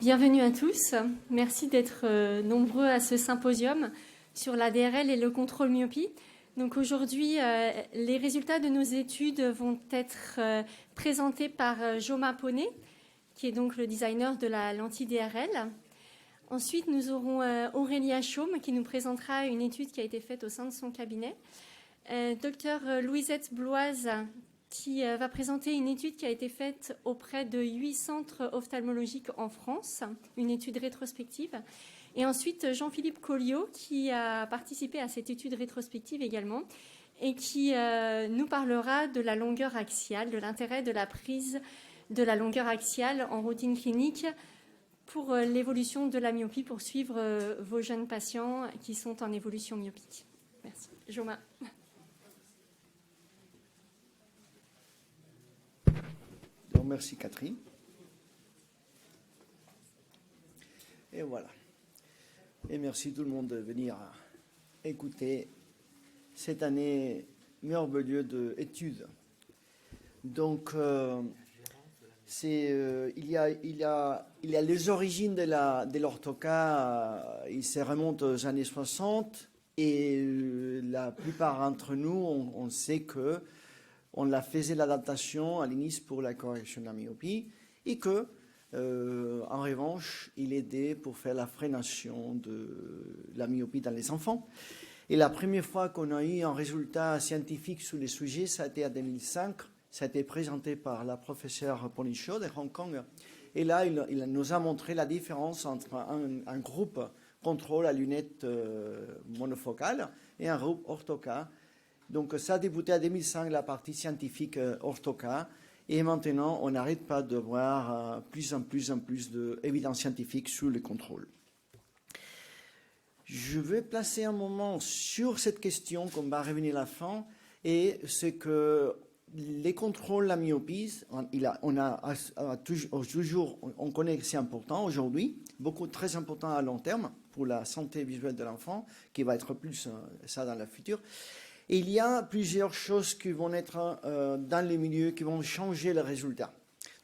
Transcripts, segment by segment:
Bienvenue à tous. Merci d'être nombreux à ce symposium sur la DRL et le contrôle myopie. Donc aujourd'hui, les résultats de nos études vont être présentés par Joma Poney, qui est donc le designer de la lentille DRL. Ensuite, nous aurons Aurélia Chaume qui nous présentera une étude qui a été faite au sein de son cabinet. Docteur Louisette Bloise qui va présenter une étude qui a été faite auprès de 8 centres ophtalmologiques en France, une étude rétrospective. Et ensuite, Jean-Philippe Colliot, qui a participé à cette étude rétrospective également, et qui nous parlera de la longueur axiale, de l'intérêt de la prise de la longueur axiale en routine clinique pour l'évolution de la myopie, pour suivre vos jeunes patients qui sont en évolution myopique. Merci. Joma. Merci Catherine. Et voilà. Et merci tout le monde de venir écouter cette année merveilleuse d'études. Donc, il y a les origines de l'orthoca, il se remonte aux années 60 et la plupart d'entre nous, on sait que on la faisait l'adaptation à l'INIS pour la correction de la myopie et que, en revanche, il aidait pour faire la freination de la myopie dans les enfants. Et la première fois qu'on a eu un résultat scientifique sur les sujets, ça a été en 2005. Ça a été présenté par la professeure Pony Shaw de Hong Kong. Et là, il nous a montré la différence entre un groupe contrôle à lunettes monofocales et un groupe orthoca. Donc ça a débuté en 2005, la partie scientifique orthoca, et maintenant on n'arrête pas de voir plus en plus d'évidence scientifique sur le contrôle. Je vais placer un moment sur cette question qu'on va revenir à la fin, et c'est que les contrôles, la myopie, on connaît que c'est important aujourd'hui, très important à long terme pour la santé visuelle de l'enfant, qui va être plus ça dans le futur. Et il y a plusieurs choses qui vont être dans les milieux, qui vont changer le résultat.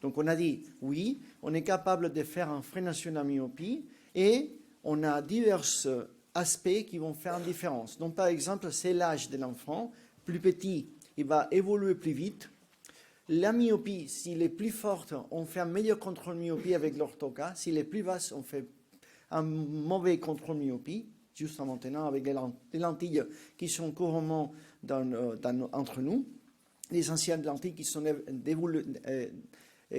Donc on a dit, oui, on est capable de faire une freination de la myopie et on a divers aspects qui vont faire une différence. Donc par exemple, c'est l'âge de l'enfant. Plus petit, il va évoluer plus vite. La myopie, s'il est plus forte, on fait un meilleur contrôle myopie avec l'orthoca. S'il est plus basse, on fait un mauvais contrôle myopie. Juste maintenant avec les lentilles qui sont couramment entre nous, les anciennes lentilles qui sont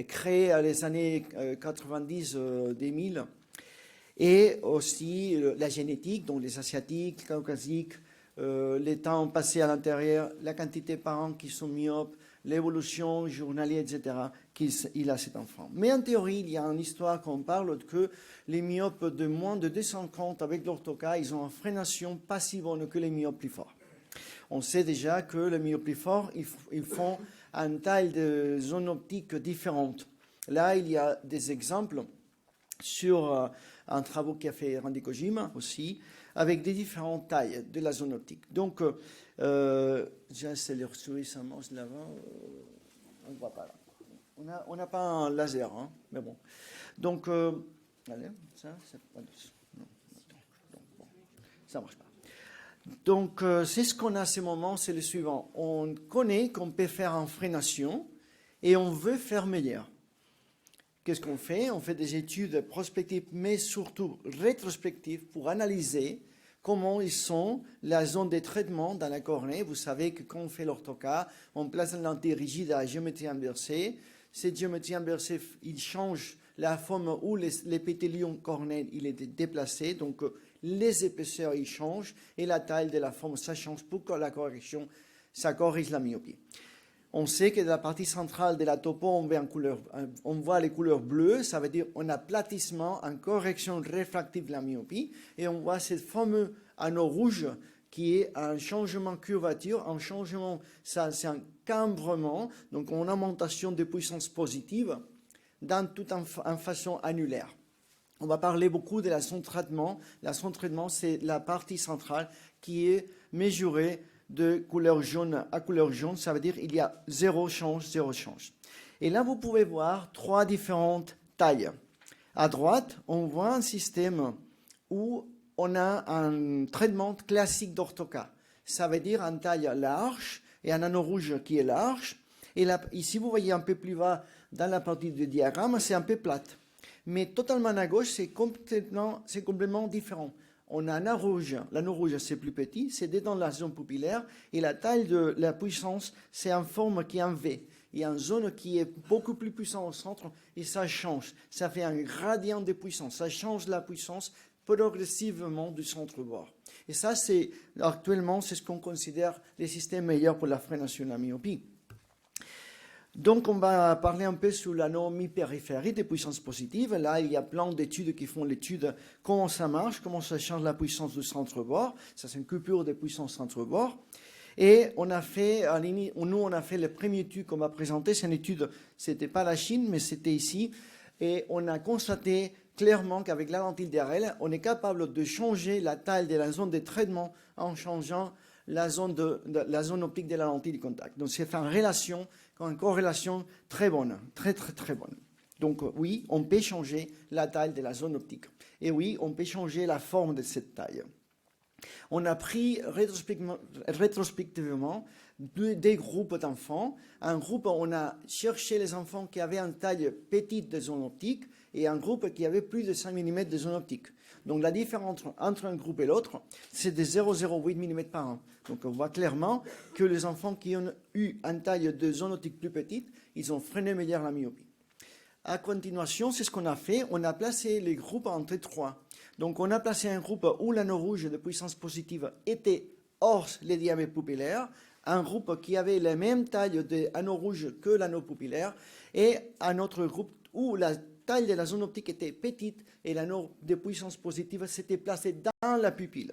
créées à les années 90-2000, et aussi la génétique, donc les asiatiques, caucasiques, les temps passés à l'intérieur, la quantité de parents qui sont myopes, l'évolution journalière, etc., qu'il a cet enfant. Mais en théorie, il y a une histoire qu'on parle que les myopes de moins de 250 avec l'orthoca, ils ont une freination pas si bonne que les myopes plus forts. On sait déjà que les myopes plus forts, ils font une taille de zone optique différente. Là, il y a des exemples sur un travail qu'a fait Randy Kojima aussi, avec des différentes tailles de la zone optique. Donc, j'essaie de retrouver ça là-bas. On ne voit pas là. On n'a pas un laser, hein, mais bon. Donc, allez, ça, c'est pas non, bon, ça marche pas. Donc, c'est ce qu'on a à ce moment, c'est le suivant. On connaît qu'on peut faire une freination et on veut faire meilleur. Qu'est-ce qu'on fait? On fait des études prospectives, mais surtout rétrospectives pour analyser comment ils sont la zone de traitement dans la cornée. Vous savez que quand on fait l'orthoca, on place une lentille rigide à géométrie inversée. Cette géométrie inversée, il change la forme où l'épithélium cornéen il est déplacé. Donc, les épaisseurs, ils changent et la taille de la forme, ça change pour que la correction, ça corrige la myopie. On sait que dans la partie centrale de la topo, on voit les couleurs bleues, ça veut dire qu'on a aplatissement, une correction réfractive de la myopie, et on voit cette forme anneau rouge qui est un changement de curvature, un changement, ça c'est un cambrement, donc une augmentation de puissance positive dans toute en façon annulaire. On va parler beaucoup de la zone de traitement. La zone de traitement, c'est la partie centrale qui est mesurée de couleur jaune à couleur jaune, ça veut dire qu'il y a zéro change. Et là, vous pouvez voir 3 différentes tailles. À droite, on voit un système où on a un traitement classique d'orthoca. Ça veut dire une taille large et un anneau rouge qui est large. Et là, ici, vous voyez un peu plus bas dans la partie du diagramme, c'est un peu plate. Mais totalement à gauche, c'est complètement différent. On a un l'anneau rouge c'est plus petit, c'est dans la zone pupillaire, et la taille de la puissance, c'est en forme qui est en V. Il y a une zone qui est beaucoup plus puissante au centre, et ça change. Ça fait un gradient de puissance, ça change la puissance progressivement du centre-bord. Et ça, actuellement, c'est ce qu'on considère les systèmes meilleurs pour la freination de la myopie. Donc, on va parler un peu sur l'anneau mi-périphérique des puissances positives. Là, il y a plein d'études qui font l'étude comment ça marche, comment ça change la puissance du centre-bord. Ça, c'est une coupure de puissance centre-bord. Et on a fait la première étude qu'on va présenter. C'est une étude, c'était pas la Chine, mais c'était ici. Et on a constaté clairement qu'avec la lentille DRL, on est capable de changer la taille de la zone de traitement en changeant la zone optique de la lentille de contact. Donc, c'est une corrélation très bonne, très bonne. Donc, oui, on peut changer la taille de la zone optique. Et oui, on peut changer la forme de cette taille. On a pris rétrospectivement des groupes d'enfants. Un groupe, on a cherché les enfants qui avaient une taille petite de zone optique et un groupe qui avait plus de 5 mm de zone optique. Donc la différence entre un groupe et l'autre, c'est de 0,08 mm par an. Donc on voit clairement que les enfants qui ont eu une taille de zone optique plus petite, ils ont freiné meilleur la myopie. À continuation, c'est ce qu'on a fait. On a placé les groupes entre trois. Donc on a placé un groupe où l'anneau rouge de puissance positive était hors les diamètres pupillaires, un groupe qui avait la même taille d'anneau rouge que l'anneau pupillaire, et un autre groupe où la taille de la zone optique était petite et l'anneau de puissance positive s'était placé dans la pupille.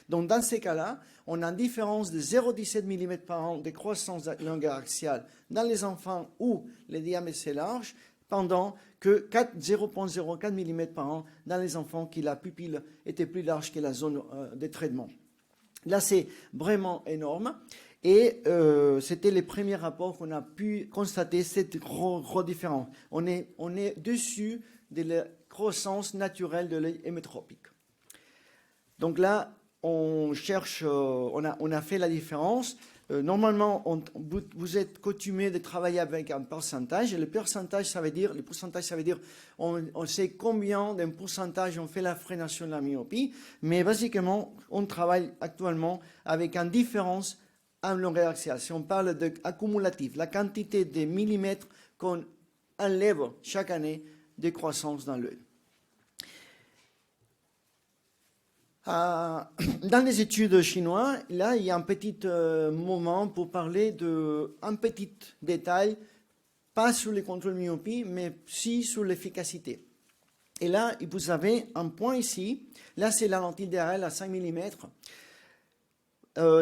Donc dans ces cas-là, on a une différence de 0,17 mm par an de croissance de longueur axiale dans les enfants où le diamètre est large, pendant que 0,04 mm par an dans les enfants qui la pupille était plus large que la zone de traitement. Là, c'est vraiment énorme. Et c'était les premiers rapports qu'on a pu constater cette grosse différence. On est dessus de la croissance naturelle de l'œil hémétropique. Donc là, on cherche, on a fait la différence. Normalement, vous êtes coutumé de travailler avec un pourcentage. Et le pourcentage, ça veut dire, on sait combien d'un pourcentage on fait la freination de la myopie. Mais basiquement, on travaille actuellement avec une différence en longueur axiale. Si on parle d'accumulatif, la quantité de millimètres qu'on enlève chaque année de croissance dans l'œil. Dans les études chinoises, là, il y a un petit moment pour parler d'un petit détail, pas sur le contrôle myopie, mais si sur l'efficacité. Et là, vous avez un point ici. Là, c'est la lentille DRL à 5 mm.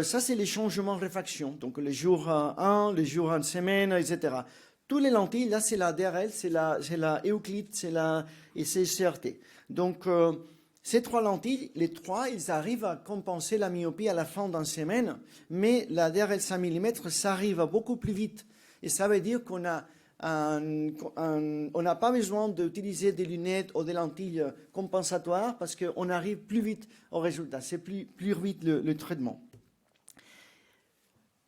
Ça, c'est les changements de réfraction. Donc, le jour 1, le jour 1 semaine, etc. Toutes les lentilles, là, c'est la DRL, c'est la Euclid, et c'est CRT. Donc, ces trois lentilles, les trois, ils arrivent à compenser la myopie à la fin d'une semaine, mais la DRL 5 mm, ça arrive beaucoup plus vite. Et ça veut dire qu'on n'a pas besoin d'utiliser des lunettes ou des lentilles compensatoires parce qu'on arrive plus vite au résultat. C'est plus vite le traitement.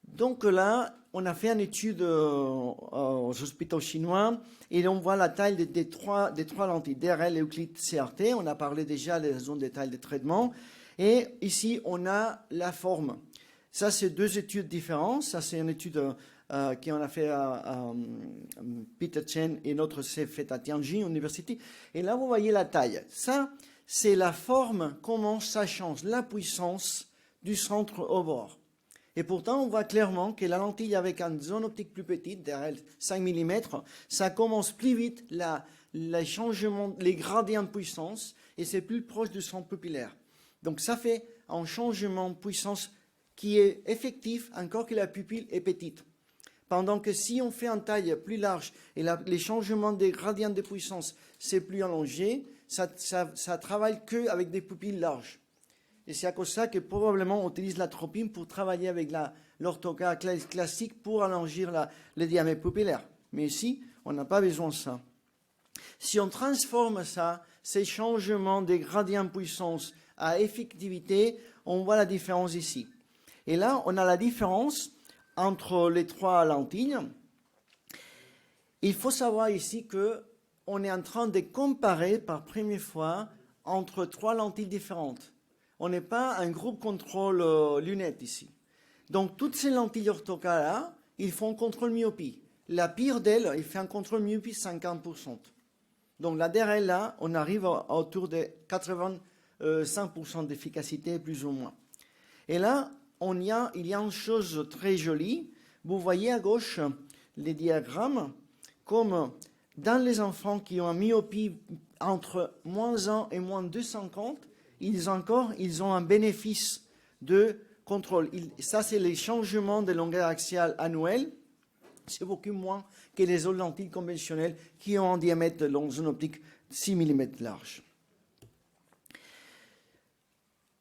Donc là, on a fait une étude aux hôpitaux chinois et on voit la taille des trois lentilles, DRL, Euclid, CRT. On a parlé déjà des zones de taille de traitement. Et ici, on a la forme. Ça, c'est deux études différentes. Ça, c'est une étude qu'on a fait à Peter Chen et notre c'est fait à Tianjin University. Et là, vous voyez la taille. Ça, c'est la forme, comment ça change, la puissance du centre au bord. Et pourtant, on voit clairement que la lentille avec une zone optique plus petite, derrière 5 mm, ça commence plus vite les changements, les gradients de puissance, et c'est plus proche du centre pupillaire. Donc ça fait un changement de puissance qui est effectif, encore que la pupille est petite. Pendant que si on fait une taille plus large et les changements des gradients de puissance, c'est plus allongé, ça travaille qu'avec des pupilles larges. Et c'est à cause de ça que probablement on utilise l'atropine pour travailler avec l'orthoca classique pour allonger le diamètre pupillaire. Mais ici, on n'a pas besoin de ça. Si on transforme ça, ces changements des gradients puissance à effectivité, on voit la différence ici. Et là, on a la différence entre les trois lentilles. Il faut savoir ici qu'on est en train de comparer par première fois entre trois lentilles différentes. On n'est pas un groupe contrôle lunettes ici. Donc, toutes ces lentilles orthocales-là, ils font contrôle myopie. La pire d'elles, il fait un contrôle myopie 50%. Donc, la DRL, là, on arrive autour de 85% d'efficacité, plus ou moins. Et là, il y a une chose très jolie. Vous voyez à gauche les diagrammes, comme dans les enfants qui ont une myopie entre moins 1 et moins 250, ils ont un bénéfice de contrôle. Ça, c'est les changements de longueur axiale annuelle. C'est beaucoup moins que les autres lentilles conventionnelles qui ont un diamètre dans une optique 6 mm large.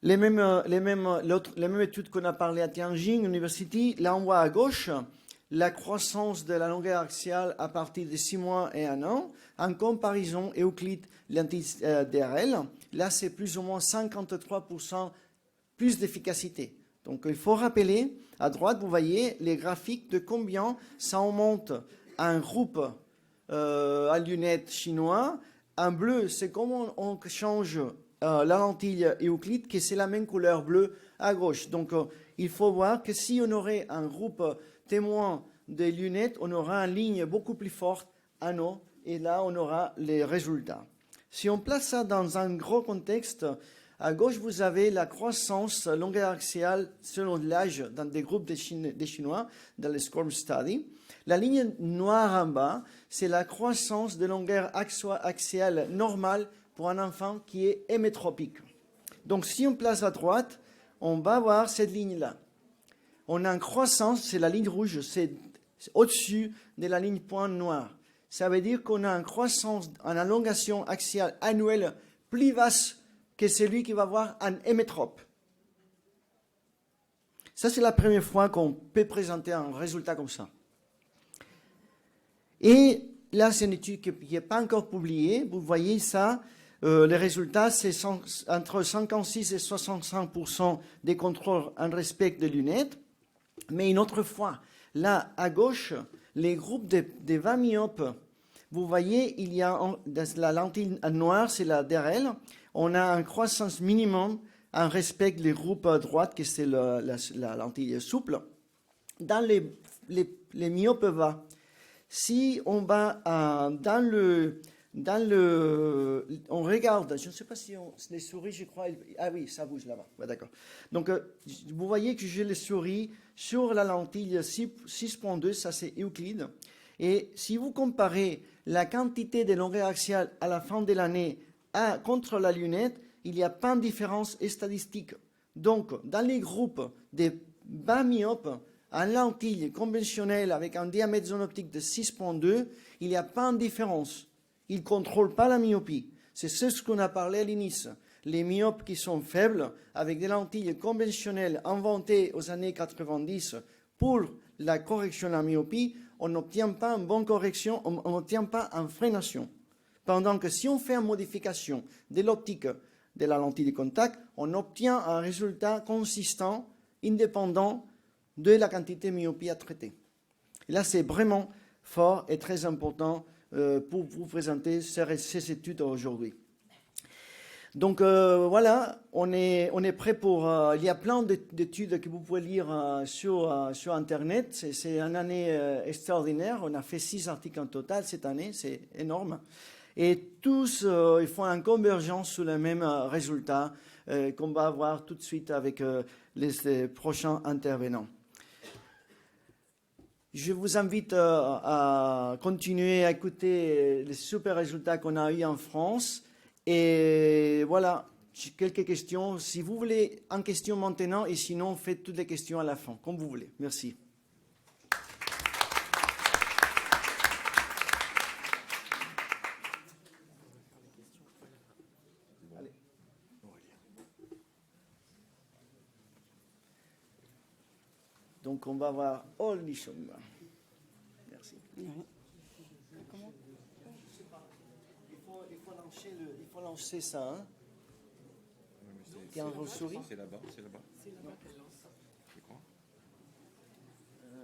Les mêmes études qu'on a parlé à Tianjin University, là on voit à gauche la croissance de la longueur axiale à partir de 6 mois et 1 an, en comparaison Euclide lentille DRL. Là, c'est plus ou moins 53% plus d'efficacité. Donc, il faut rappeler, à droite, vous voyez les graphiques de combien ça augmente un groupe à lunettes chinois. En bleu, c'est comment on change la lentille Euclide, que c'est la même couleur bleue à gauche. Donc, il faut voir que si on aurait un groupe témoin des lunettes, on aura une ligne beaucoup plus forte à nous, et là, on aura les résultats. Si on place ça dans un gros contexte, à gauche, vous avez la croissance longueur axiale selon l'âge dans des groupes des Chinois, dans le SCORM Study. La ligne noire en bas, c'est la croissance de longueur axiale normale pour un enfant qui est hémétropique. Donc, si on place à droite, on va voir cette ligne-là. On a une croissance, c'est la ligne rouge, c'est au-dessus de la ligne point noire. Ça veut dire qu'on a une croissance, une allongation axiale annuelle plus vaste que celui qui va avoir un hémétrope. Ça, c'est la première fois qu'on peut présenter un résultat comme ça. Et là, c'est une étude qui n'est pas encore publiée. Vous voyez ça, les résultats, c'est entre 56 et 65% des contrôles en respect des lunettes. Mais une autre fois, là, à gauche, les groupes de 20 myopes, vous voyez, il y a la lentille noire, c'est la DRL. On a une croissance minimum en respect des groupes à droite, que c'est la lentille souple. Dans les myopes bas, si on va on regarde, je ne sais pas si les souris, je crois, ah oui, ça bouge là-bas, ouais, d'accord. Donc, vous voyez que j'ai les souris sur la lentille 6.2, ça c'est Euclide. Et si vous comparez la quantité de longueur axiale à la fin de l'année contre la lunette, il n'y a pas de différence statistique. Donc, dans les groupes des bas myopes, en lentille conventionnelle avec un diamètre zone optique de 6.2, il n'y a pas de différence. Ils ne contrôlent pas la myopie. C'est ce qu'on a parlé à l'inice. Les myopes qui sont faibles, avec des lentilles conventionnelles inventées aux années 90 pour la correction de la myopie, on n'obtient pas une bonne correction, on n'obtient pas une freination. Pendant que si on fait une modification de l'optique de la lentille de contact, on obtient un résultat consistant, indépendant de la quantité de myopie à traiter. Et là, c'est vraiment fort et très important pour vous présenter ces études aujourd'hui. Donc voilà, on est prêt pour... il y a plein d'études que vous pouvez lire sur Internet. C'est une année extraordinaire. On a fait 6 articles en total cette année, c'est énorme. Et tous, ils font une convergence sur le même résultat qu'on va avoir tout de suite avec les prochains intervenants. Je vous invite à continuer à écouter les super résultats qu'on a eus en France. Et voilà, quelques questions. Si vous voulez, en question maintenant, et sinon, faites toutes les questions à la fin, comme vous voulez. Merci. Donc, on va voir Olnichum. Merci. Il faut lancer ça. Hein. T'es en souris. C'est là-bas, c'est là-bas. C'est là-bas qu'elle lance. Je crois.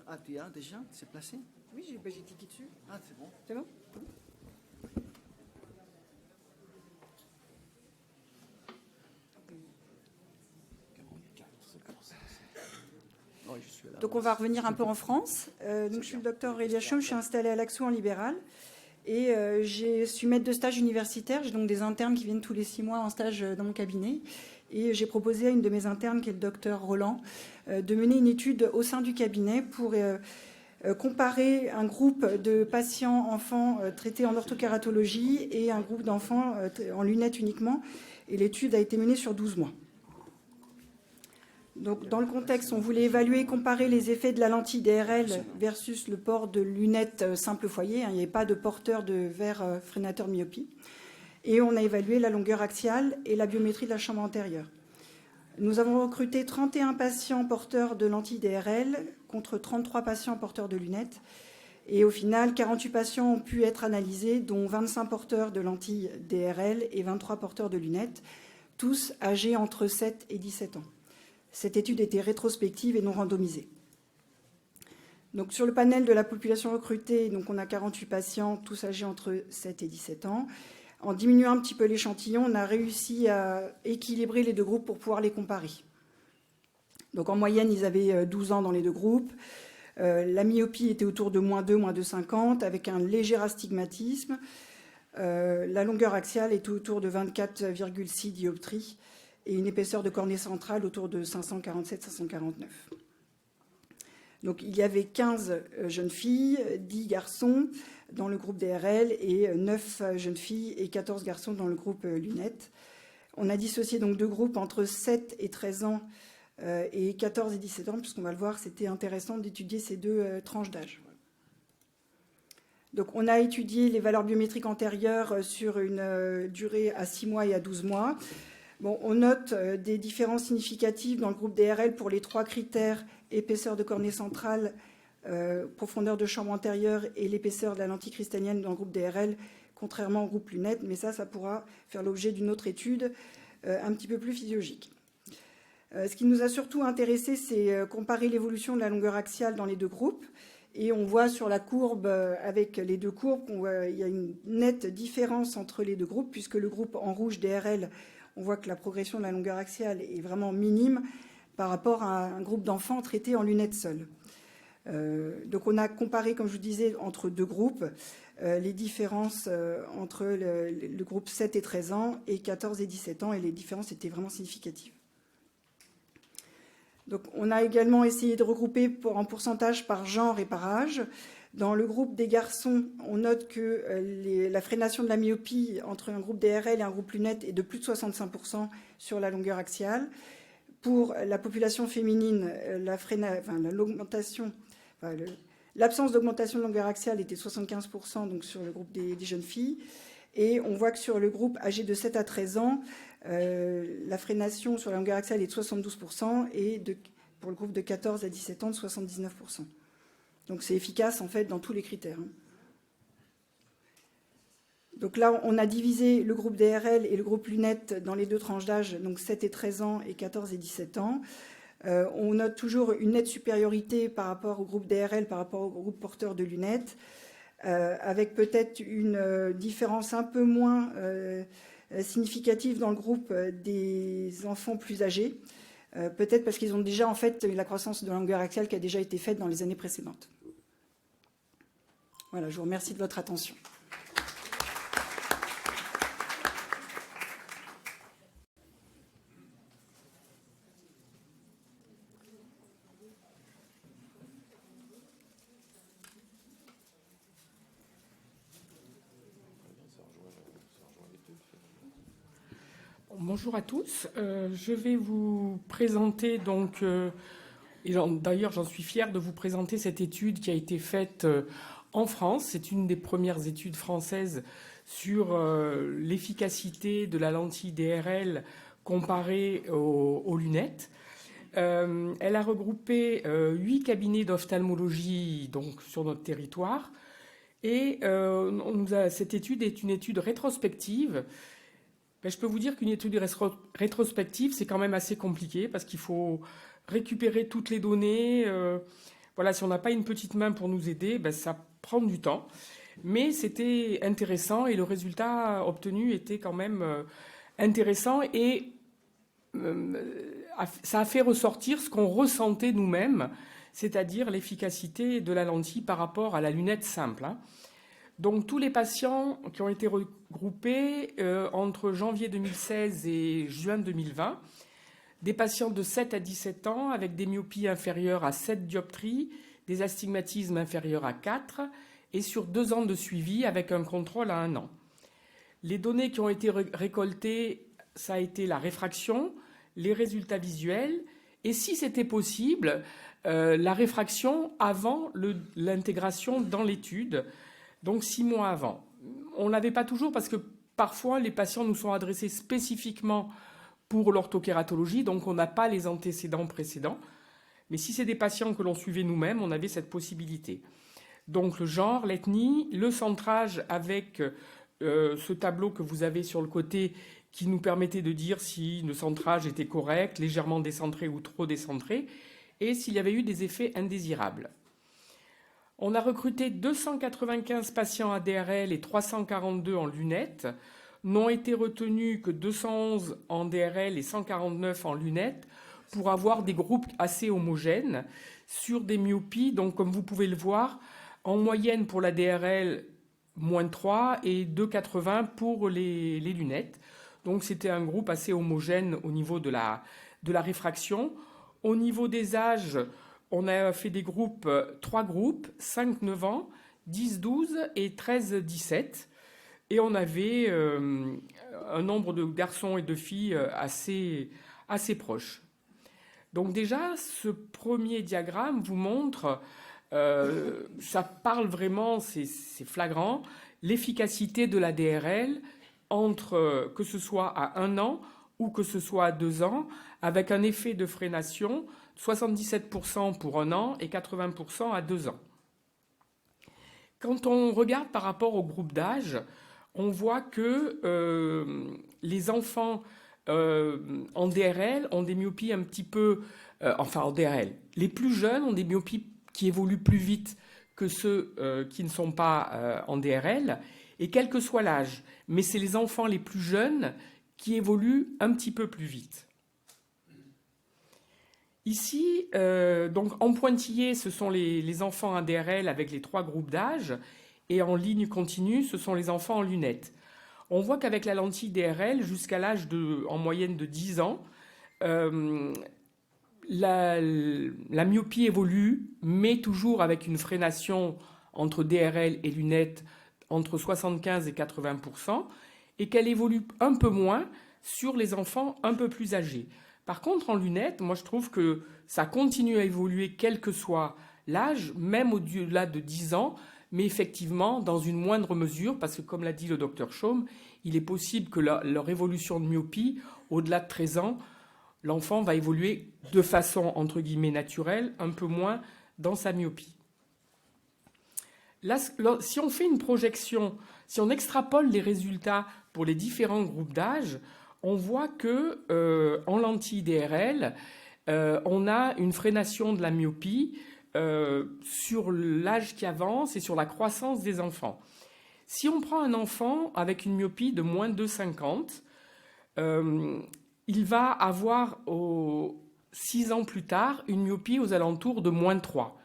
Ah, tu as déjà? C'est placé? Oui, j'ai cliqué dessus. Ah, c'est bon. C'est bon? Je suis là. Donc on va revenir un peu en France. Donc je suis le docteur Aurélia Chaume, je suis installée à l'Axou en libéral. Et je suis maître de stage universitaire. J'ai donc des internes qui viennent tous les 6 mois en stage dans mon cabinet. Et j'ai proposé à une de mes internes, qui est le docteur Roland, de mener une étude au sein du cabinet pour comparer un groupe de patients enfants traités en orthokératologie et un groupe d'enfants en lunettes uniquement. Et l'étude a été menée sur 12 mois. Donc, dans le contexte, on voulait évaluer et comparer les effets de la lentille DRL versus le port de lunettes simple foyer. Il n'y avait pas de porteur de verre freinateur de myopie. Et on a évalué la longueur axiale et la biométrie de la chambre antérieure. Nous avons recruté 31 patients porteurs de lentilles DRL contre 33 patients porteurs de lunettes. Et au final, 48 patients ont pu être analysés, dont 25 porteurs de lentilles DRL et 23 porteurs de lunettes, tous âgés entre 7 et 17 ans. Cette étude était rétrospective et non randomisée. Donc, sur le panel de la population recrutée, donc on a 48 patients, tous âgés entre 7 et 17 ans. En diminuant un petit peu l'échantillon, on a réussi à équilibrer les deux groupes pour pouvoir les comparer. Donc, en moyenne, ils avaient 12 ans dans les deux groupes. La myopie était autour de -2, -2,50, avec un léger astigmatisme. La longueur axiale était autour de 24,6 dioptries et une épaisseur de cornée centrale autour de 547-549. Donc, il y avait 15 jeunes filles, 10 garçons dans le groupe DRL et 9 jeunes filles et 14 garçons dans le groupe lunettes. On a dissocié donc deux groupes entre 7 et 13 ans et 14 et 17 ans, puisqu'on va le voir, c'était intéressant d'étudier ces deux tranches d'âge. Donc, on a étudié les valeurs biométriques antérieures sur une durée à 6 mois et à 12 mois. Bon, on note des différences significatives dans le groupe DRL pour les 3 critères: épaisseur de cornée centrale, profondeur de chambre antérieure et l'épaisseur de la lentille cristallienne dans le groupe DRL, contrairement au groupe lunettes. Mais ça pourra faire l'objet d'une autre étude un petit peu plus physiologique. Ce qui nous a surtout intéressé, c'est comparer l'évolution de la longueur axiale dans les deux groupes. Et on voit sur la courbe, avec les deux courbes, qu'il y a une nette différence entre les deux groupes, puisque le groupe en rouge DRL, on voit que la progression de la longueur axiale est vraiment minime par rapport à un groupe d'enfants traités en lunettes seules. Donc on a comparé, comme je vous disais, entre deux groupes, les différences entre le groupe 7 et 13 ans et 14 et 17 ans, et les différences étaient vraiment significatives. Donc on a également essayé de regrouper en pourcentage par genre et par âge. Dans le groupe des garçons, on note que la freination de la myopie entre un groupe DRL et un groupe lunettes est de plus de 65% sur la longueur axiale. Pour la population féminine, l'absence d'augmentation de longueur axiale était 75% donc sur le groupe des jeunes filles. Et on voit que sur le groupe âgé de 7 à 13 ans, la freination sur la longueur axiale est de 72% et pour le groupe de 14 à 17 ans de 79%. Donc c'est efficace en fait dans tous les critères. Donc là, on a divisé le groupe DRL et le groupe lunettes dans les deux tranches d'âge, donc 7 et 13 ans et 14 et 17 ans. On note toujours une nette supériorité par rapport au groupe DRL, par rapport au groupe porteur de lunettes, avec peut-être une différence un peu moins significative dans le groupe des enfants plus âgés, peut-être parce qu'ils ont déjà en fait la croissance de la longueur axiale qui a déjà été faite dans les années précédentes. Voilà, je vous remercie de votre attention. Bonjour à tous. Je vais vous présenter donc, et d'ailleurs j'en suis fière de vous présenter cette étude qui a été faite en France. C'est une des premières études françaises sur l'efficacité de la lentille DRL comparée aux lunettes. Elle a regroupé 8 cabinets d'ophtalmologie donc sur notre territoire Et cette étude est une étude rétrospective. Je peux vous dire qu'une étude rétrospective, c'est quand même assez compliqué parce qu'il faut récupérer toutes les données. Voilà, si on n'a pas une petite main pour nous aider, ça prend du temps. Mais c'était intéressant et le résultat obtenu était quand même intéressant et ça a fait ressortir ce qu'on ressentait nous-mêmes, c'est-à-dire l'efficacité de la lentille par rapport à la lunette simple. Donc tous les patients qui ont été regroupés entre janvier 2016 et juin 2020, des patients de 7 à 17 ans avec des myopies inférieures à 7 dioptries, des astigmatismes inférieurs à 4 et sur 2 ans de suivi avec un contrôle à 1 an. Les données qui ont été récoltées, ça a été la réfraction, les résultats visuels et si c'était possible, la réfraction avant l'intégration dans l'étude, donc 6 mois avant. On ne l'avait pas toujours parce que parfois les patients nous sont adressés spécifiquement pour l'orthokératologie, donc on n'a pas les antécédents précédents. Mais si c'est des patients que l'on suivait nous-mêmes, on avait cette possibilité. Donc le genre, l'ethnie, le centrage avec ce tableau que vous avez sur le côté qui nous permettait de dire si le centrage était correct, légèrement décentré ou trop décentré, et s'il y avait eu des effets indésirables. On a recruté 295 patients ADRL et 342 en lunettes. N'ont été retenus que 211 en DRL et 149 en lunettes pour avoir des groupes assez homogènes sur des myopies. Donc, comme vous pouvez le voir, en moyenne pour la DRL, moins 3 et 2,80 pour les lunettes. Donc, c'était un groupe assez homogène au niveau de la réfraction. Au niveau des âges, on a fait des groupes, 3 groupes, 5-9 ans, 10-12 et 13-17. Et on avait un nombre de garçons et de filles assez proches. Donc déjà, ce premier diagramme vous montre, ça parle vraiment, c'est flagrant, l'efficacité de la DRL entre que ce soit à 1 an ou que ce soit à 2 ans, avec un effet de freination, 77% pour 1 an et 80% à 2 ans. Quand on regarde par rapport au groupe d'âge, on voit que les enfants en DRL ont des myopies un petit peu... en DRL, les plus jeunes ont des myopies qui évoluent plus vite que ceux qui ne sont pas en DRL, et quel que soit l'âge. Mais c'est les enfants les plus jeunes qui évoluent un petit peu plus vite. Ici, donc en pointillé, ce sont les enfants en DRL avec les 3 groupes d'âge, et en ligne continue, ce sont les enfants en lunettes. On voit qu'avec la lentille DRL, jusqu'à l'âge en moyenne de 10 ans, la myopie évolue, mais toujours avec une freination entre DRL et lunettes entre 75 et 80%, et qu'elle évolue un peu moins sur les enfants un peu plus âgés. Par contre, en lunettes, moi je trouve que ça continue à évoluer quel que soit l'âge, même au-delà de 10 ans, mais effectivement dans une moindre mesure, parce que comme l'a dit le docteur Chaume, il est possible que leur évolution de myopie, au-delà de 13 ans, l'enfant va évoluer de façon, entre guillemets, naturelle, un peu moins dans sa myopie. Là, si on fait une projection, si on extrapole les résultats pour les différents groupes d'âge, on voit que en lentille DRL, on a une freination de la myopie sur l'âge qui avance et sur la croissance des enfants. Si on prend un enfant avec une myopie de moins de 2,50, il va avoir 6 ans plus tard une myopie aux alentours de moins 3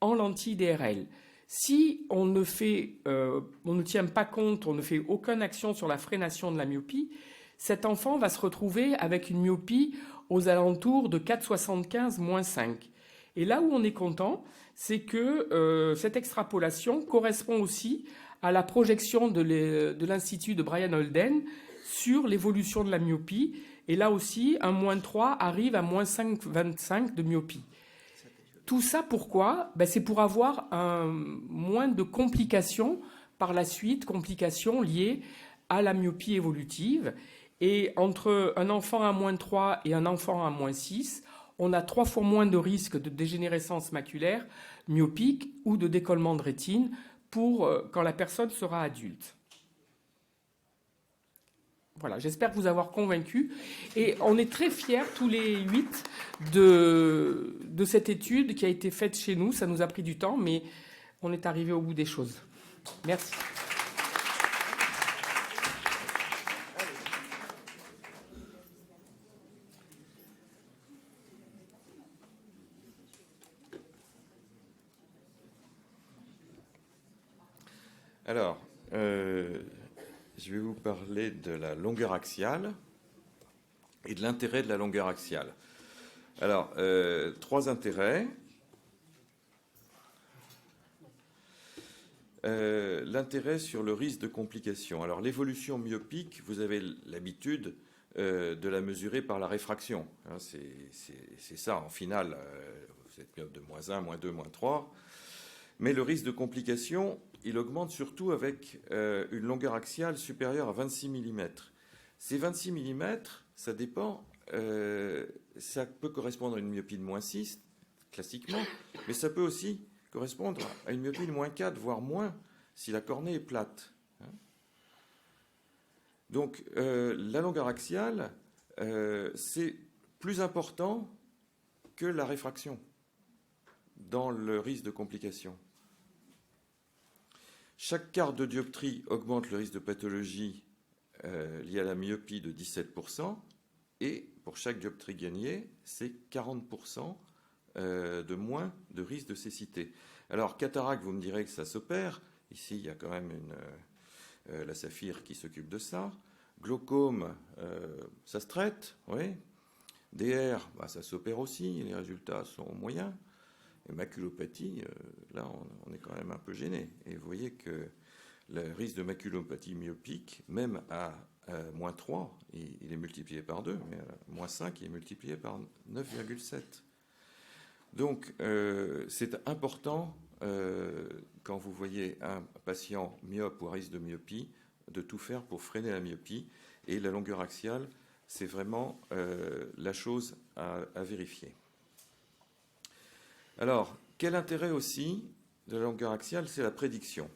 en lentille DRL. Si on ne tient pas compte, on ne fait aucune action sur la freination de la myopie, cet enfant va se retrouver avec une myopie aux alentours de 4,75 moins 5. Et là où on est content, c'est que cette extrapolation correspond aussi à la projection de l'Institut de Brian Holden sur l'évolution de la myopie. Et là aussi, un moins 3 arrive à moins 5,25 de myopie. Tout ça, pourquoi ? C'est pour avoir moins de complications par la suite, complications liées à la myopie évolutive. Et entre un enfant à moins 3 et un enfant à moins 6, on a 3 fois moins de risque de dégénérescence maculaire, myopique ou de décollement de rétine pour quand la personne sera adulte. Voilà, j'espère vous avoir convaincu. Et on est très fiers, tous les 8, de cette étude qui a été faite chez nous. Ça nous a pris du temps, mais on est arrivé au bout des choses. Merci. Alors, je vais vous parler de la longueur axiale et de l'intérêt de la longueur axiale. Alors, 3 intérêts. L'intérêt sur le risque de complications. Alors, l'évolution myopique, vous avez l'habitude de la mesurer par la réfraction. Hein, c'est ça, en finale, vous êtes myope de -1, -2, -3. Mais le risque de complications, il augmente surtout avec une longueur axiale supérieure à 26 mm. Ces 26 mm, ça dépend, ça peut correspondre à une myopie de -6, classiquement, mais ça peut aussi correspondre à une myopie de -4, voire moins, si la cornée est plate. Donc, la longueur axiale, c'est plus important que la réfraction dans le risque de complications. Chaque quart de dioptrie augmente le risque de pathologie liée à la myopie de 17%, et pour chaque dioptrie gagnée, c'est 40% de moins de risque de cécité. Alors, cataracte, vous me direz que ça s'opère. Ici, il y a quand même la Saphir qui s'occupe de ça. Glaucome, ça se traite, oui. DR, ça s'opère aussi, les résultats sont moyens. Et maculopathie, là, on est quand même un peu gêné. Et vous voyez que le risque de maculopathie myopique, même à -3, il est multiplié par 2, mais à -5, il est multiplié par 9,7. Donc, c'est important, quand vous voyez un patient myope ou à risque de myopie, de tout faire pour freiner la myopie. Et la longueur axiale, c'est vraiment la chose à vérifier. Alors, quel intérêt aussi de la longueur axiale? C'est la prédiction.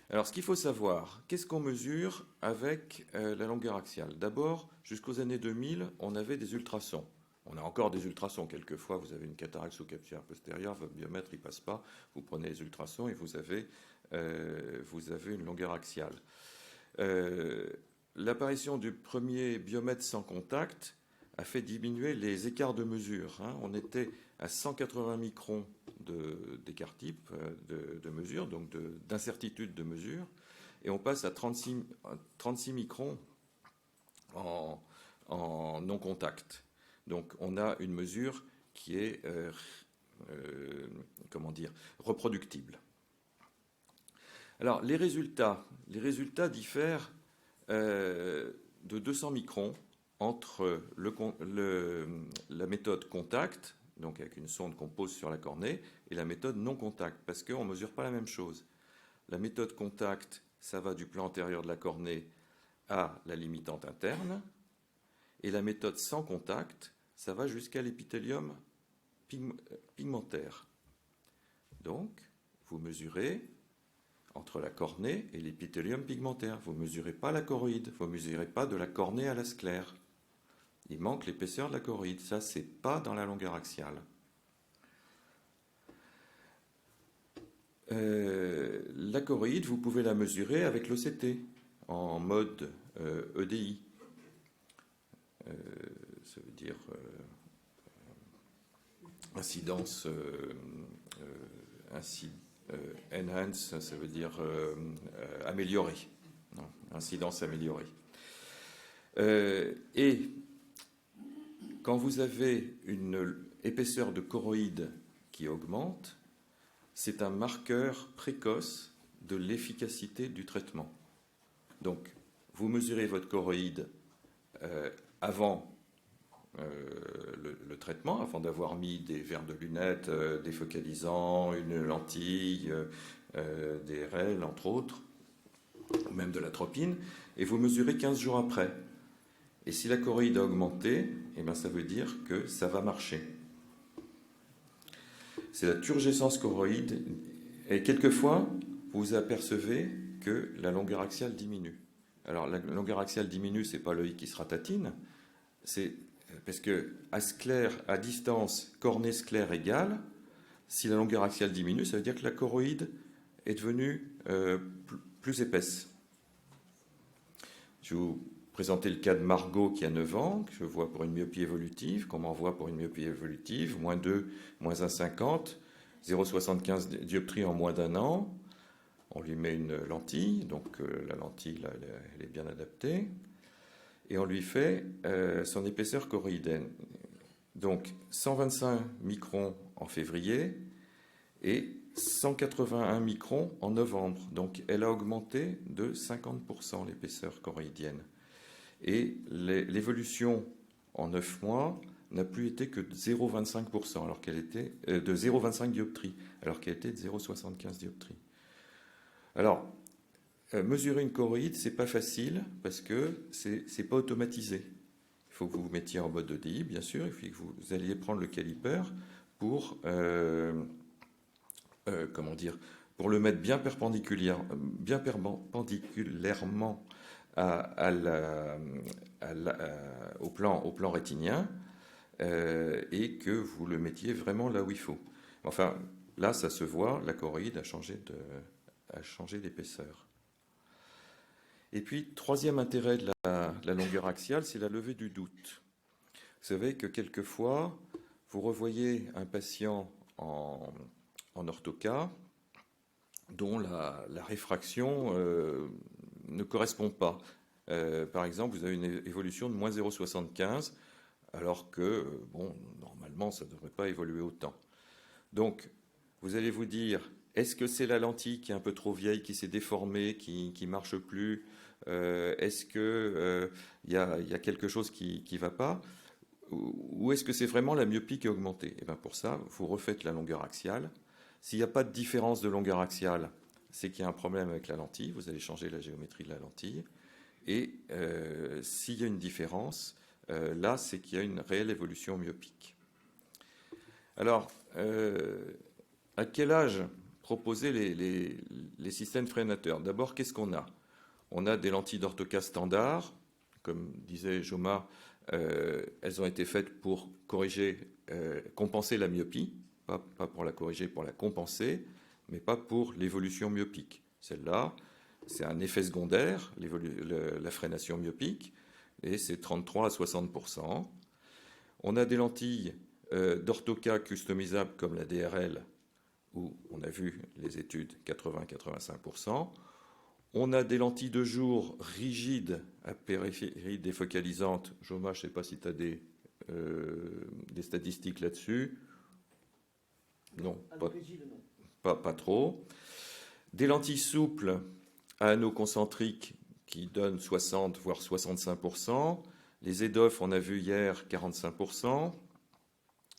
Alors, ce qu'il faut savoir, qu'est-ce qu'on mesure avec la longueur axiale? D'abord, jusqu'aux années 2000, on avait des ultrasons. On a encore des ultrasons. Quelquefois, vous avez une cataracte sous-capsulaire postérieure, votre biomètre, il ne passe pas. Vous prenez les ultrasons et vous avez une longueur axiale. L'apparition du premier biomètre sans contact a fait diminuer les écarts de mesure. On était à 180 microns d'écart type de mesure, donc d'incertitude de mesure, et on passe à 36 microns en non-contact. Donc on a une mesure qui est reproductible. Alors les résultats diffèrent de 200 microns entre la méthode contact, donc avec une sonde qu'on pose sur la cornée, et la méthode non contact, parce qu'on ne mesure pas la même chose. La méthode contact, ça va du plan antérieur de la cornée à la limitante interne, et la méthode sans contact, ça va jusqu'à l'épithélium pigmentaire. Donc, vous mesurez entre la cornée et l'épithélium pigmentaire. Vous ne mesurez pas la choroïde, vous ne mesurez pas de la cornée à la sclère. Il manque l'épaisseur de la choroïde. Ça, ce n'est pas dans la longueur axiale. La choroïde, vous pouvez la mesurer avec l'OCT en mode EDI. Ça veut dire incidence enhance, ça veut dire améliorer. Non, incidence améliorée. Et quand vous avez une épaisseur de choroïde qui augmente, c'est un marqueur précoce de l'efficacité du traitement. Donc, vous mesurez votre choroïde avant le traitement, avant d'avoir mis des verres de lunettes, des focalisants, une lentille, des RL, entre autres, ou même de l'atropine, et vous mesurez 15 jours après. Et si la choroïde a augmenté, eh bien, ça veut dire que ça va marcher. C'est la turgescence choroïde. Et quelquefois, vous apercevez que la longueur axiale diminue. Alors la longueur axiale diminue, c'est pas l'œil qui se ratatine, c'est parce que à distance cornée sclère égale, si la longueur axiale diminue, ça veut dire que la choroïde est devenue plus épaisse. Je vais vous présenter le cas de Margot qui a 9 ans, que je vois pour une myopie évolutive, qu'on m'envoie pour une myopie évolutive, -2, -1,50, 0,75 dioptrie en moins d'1 an. On lui met une lentille, donc la lentille, là, elle est bien adaptée. Et on lui fait son épaisseur choroïdienne. Donc 125 microns en février et 181 microns en novembre. Donc elle a augmenté de 50% l'épaisseur choroïdienne. Et l'évolution en 9 mois n'a plus été que de 0,25%, alors qu'elle était de 0,25 dioptrie, alors qu'elle était de 0,75 dioptrie. Alors, mesurer une choroïde, c'est pas facile parce que c'est pas automatisé. Il faut que vous vous mettiez en mode EDI, bien sûr. Il faut que vous alliez prendre le caliper pour pour le mettre bien perpendiculairement au plan rétinien et que vous le mettiez vraiment là où il faut. Enfin, là, ça se voit, la choroïde a changé d'épaisseur. Et puis, troisième intérêt de la longueur axiale, c'est la levée du doute. Vous savez que quelquefois, vous revoyez un patient en orthoca dont la réfraction ne correspond pas. Par exemple, vous avez une évolution de -0,75, alors que, normalement, ça ne devrait pas évoluer autant. Donc, vous allez vous dire, est-ce que c'est la lentille qui est un peu trop vieille, qui s'est déformée, qui ne marche plus? Est-ce qu'il y a quelque chose qui ne va pas? Ou est-ce que c'est vraiment la myopie qui a augmenté? Et bien pour ça, vous refaites la longueur axiale. S'il n'y a pas de différence de longueur axiale, c'est qu'il y a un problème avec la lentille. Vous allez changer la géométrie de la lentille. Et s'il y a une différence, là, c'est qu'il y a une réelle évolution myopique. Alors, à quel âge proposer les systèmes freinateurs? D'abord, qu'est-ce qu'on a? On a des lentilles d'orthoca standard. Comme disait Joma, elles ont été faites pour compenser la myopie, pas pour la corriger, pour la compenser, mais pas pour l'évolution myopique. Celle-là, c'est un effet secondaire, la freination myopique, et c'est 33 à 60%. On a des lentilles d'orthoca customisables comme la DRL, où on a vu les études 80-85%. On a des lentilles de jour rigides à périphérie défocalisante. Joma, je ne sais pas si tu as des statistiques là-dessus. Non, pas trop. Des lentilles souples à anneaux concentriques qui donnent 60 voire 65%. Les EDOF, on a vu hier, 45%.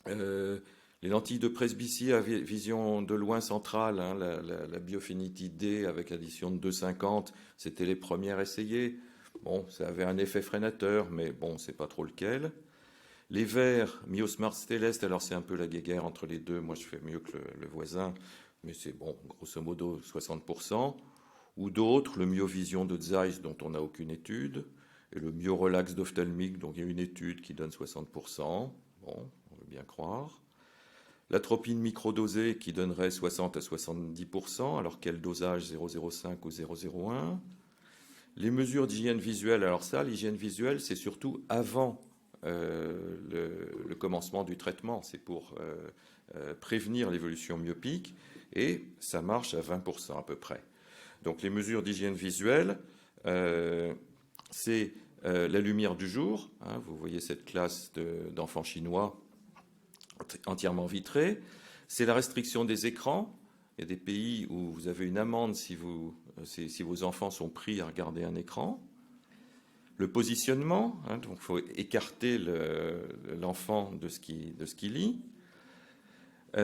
Les lentilles de presbytie à vision de loin centrale, hein, la Biofinity D avec addition de 2,50, c'était les premières essayées. Bon, ça avait un effet freinateur, mais bon, c'est pas trop lequel. Les verts, Myosmart Stellest, alors c'est un peu la guéguerre entre les deux. Moi, je fais mieux que le voisin, mais c'est bon, grosso modo 60%. Ou d'autres, le Myovision de Zeiss, dont on n'a aucune étude, et le Myorelax d'ophtalmique, dont il y a une étude qui donne 60%. Bon, on veut bien croire. L'atropine microdosée qui donnerait 60 à 70%, alors quel dosage 0,05 ou 0,01. Les mesures d'hygiène visuelle, alors ça, l'hygiène visuelle, c'est surtout avant le commencement du traitement. C'est pour prévenir l'évolution myopique et ça marche à 20% à peu près. Donc les mesures d'hygiène visuelle, c'est la lumière du jour. Hein, vous voyez cette classe d'enfants chinois entièrement vitrés. C'est la restriction des écrans. Il y a des pays où vous avez une amende si vos enfants sont pris à regarder un écran. Le positionnement, hein, donc il faut écarter l'enfant de ce qu'il lit. Pas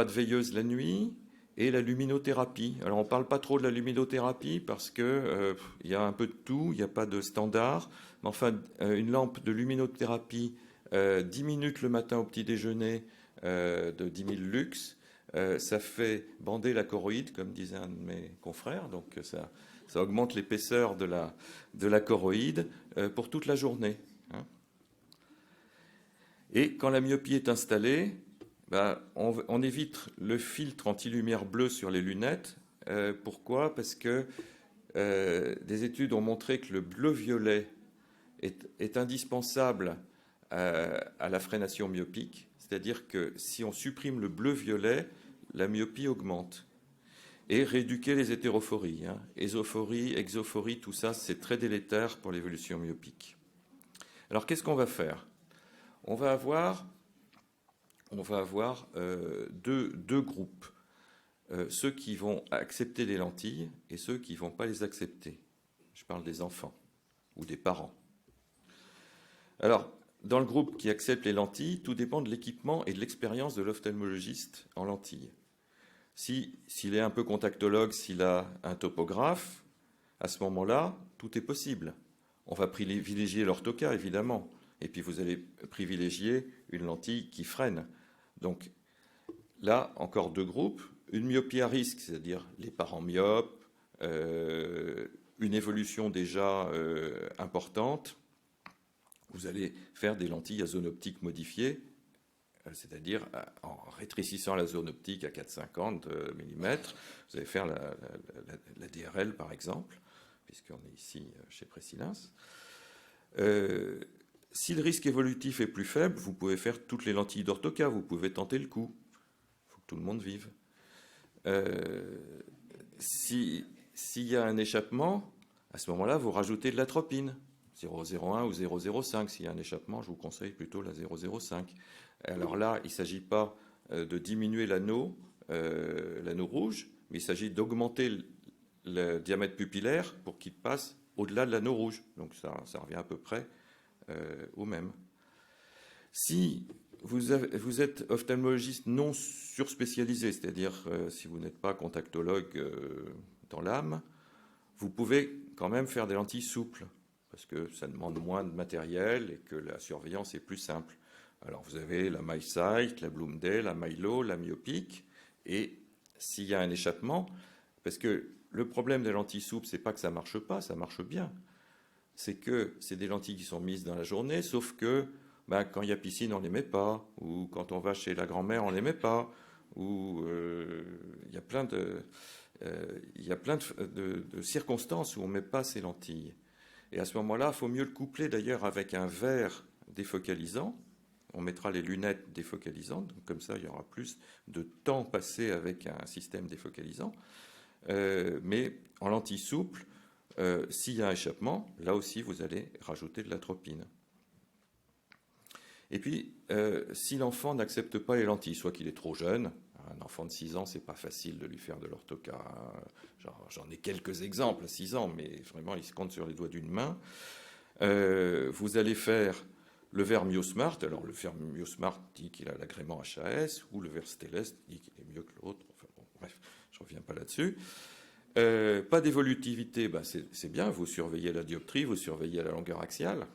de veilleuse la nuit. Et la luminothérapie. Alors on ne parle pas trop de la luminothérapie parce qu'il y a un peu de tout, il n'y a pas de standard. Mais enfin, une lampe de luminothérapie 10 minutes le matin au petit déjeuner de 10 000 lux, ça fait bander la choroïde, comme disait un de mes confrères, donc ça augmente l'épaisseur de la choroïde pour toute la journée. Hein. Et quand la myopie est installée, on évite le filtre anti-lumière bleue sur les lunettes. Pourquoi ? Parce que des études ont montré que le bleu-violet est indispensable à la frénation myopique, c'est-à-dire que si on supprime le bleu-violet, la myopie augmente. Et rééduquer les hétérophories, hein. Ésophorie, exophorie, tout ça, c'est très délétère pour l'évolution myopique. Alors, qu'est-ce qu'on va faire ? On va avoir deux groupes. Ceux qui vont accepter les lentilles et ceux qui ne vont pas les accepter. Je parle des enfants ou des parents. Alors, dans le groupe qui accepte les lentilles, tout dépend de l'équipement et de l'expérience de l'ophtalmologiste en lentilles. S'il est un peu contactologue, s'il a un topographe, à ce moment-là, tout est possible. On va privilégier l'orthoca, évidemment. Et puis, vous allez privilégier une lentille qui freine. Donc, là, encore deux groupes. Une myopie à risque, c'est-à-dire les parents myopes, une évolution déjà importante. Vous allez faire des lentilles à zone optique modifiée, c'est-à-dire en rétrécissant la zone optique à 4,50 mm. Vous allez faire la DRL, par exemple, puisqu'on est ici chez Pressilins. Si le risque évolutif est plus faible, vous pouvez faire toutes les lentilles d'orthoca, vous pouvez tenter le coup. Il faut que tout le monde vive. S'il y a un échappement, à ce moment-là, vous rajoutez de l'atropine, 0,01 ou 0,05. S'il y a un échappement, je vous conseille plutôt la 0,05. Alors là, il ne s'agit pas de diminuer l'anneau rouge, mais il s'agit d'augmenter le diamètre pupillaire pour qu'il passe au-delà de l'anneau rouge. Donc ça revient à peu près au même. Si vous êtes ophtalmologiste non surspécialisé, c'est-à-dire si vous n'êtes pas contactologue dans l'âme, vous pouvez quand même faire des lentilles souples, parce que ça demande moins de matériel et que la surveillance est plus simple. Alors vous avez la MySight, la Bloomday, la Milo, la myopique, et s'il y a un échappement, parce que le problème des lentilles souples, c'est pas que ça marche pas, ça marche bien. C'est que c'est des lentilles qui sont mises dans la journée, sauf que quand il y a piscine, on ne les met pas, ou quand on va chez la grand-mère, on ne les met pas, ou il y a plein de circonstances où on ne met pas ces lentilles. Et à ce moment-là, il faut mieux le coupler d'ailleurs avec un verre défocalisant. On mettra les lunettes défocalisantes, donc comme ça il y aura plus de temps passé avec un système défocalisant. Mais en lentilles souples, s'il y a un échappement, là aussi vous allez rajouter de l'atropine. Et puis, si l'enfant n'accepte pas les lentilles, soit qu'il est trop jeune, un enfant de 6 ans, c'est pas facile de lui faire de l'orthoca. J'en ai quelques exemples à 6 ans, mais vraiment, il se compte sur les doigts d'une main. Vous allez faire le verre MyoSmart. Alors, le verre MyoSmart dit qu'il a l'agrément HAS, ou le verre Stellest dit qu'il est mieux que l'autre. Enfin, bon, bref, je reviens pas là-dessus. Pas d'évolutivité, c'est bien. Vous surveillez la dioptrie, vous surveillez la longueur axiale.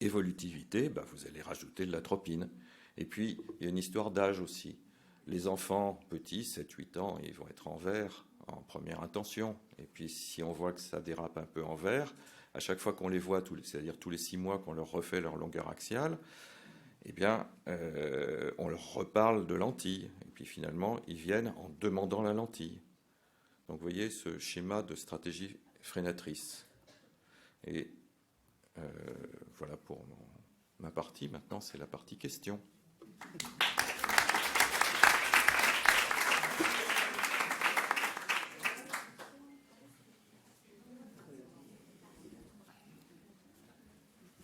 Évolutivité, vous allez rajouter de l'atropine. Et puis, il y a une histoire d'âge aussi. Les enfants petits, 7-8 ans, ils vont être en vert en première intention. Et puis, si on voit que ça dérape un peu en vert, à chaque fois qu'on les voit, c'est-à-dire tous les 6 mois qu'on leur refait leur longueur axiale, eh bien, on leur reparle de lentilles. Et puis, finalement, ils viennent en demandant la lentille. Donc, vous voyez ce schéma de stratégie freinatrice. Et voilà pour ma partie. Maintenant, c'est la partie question.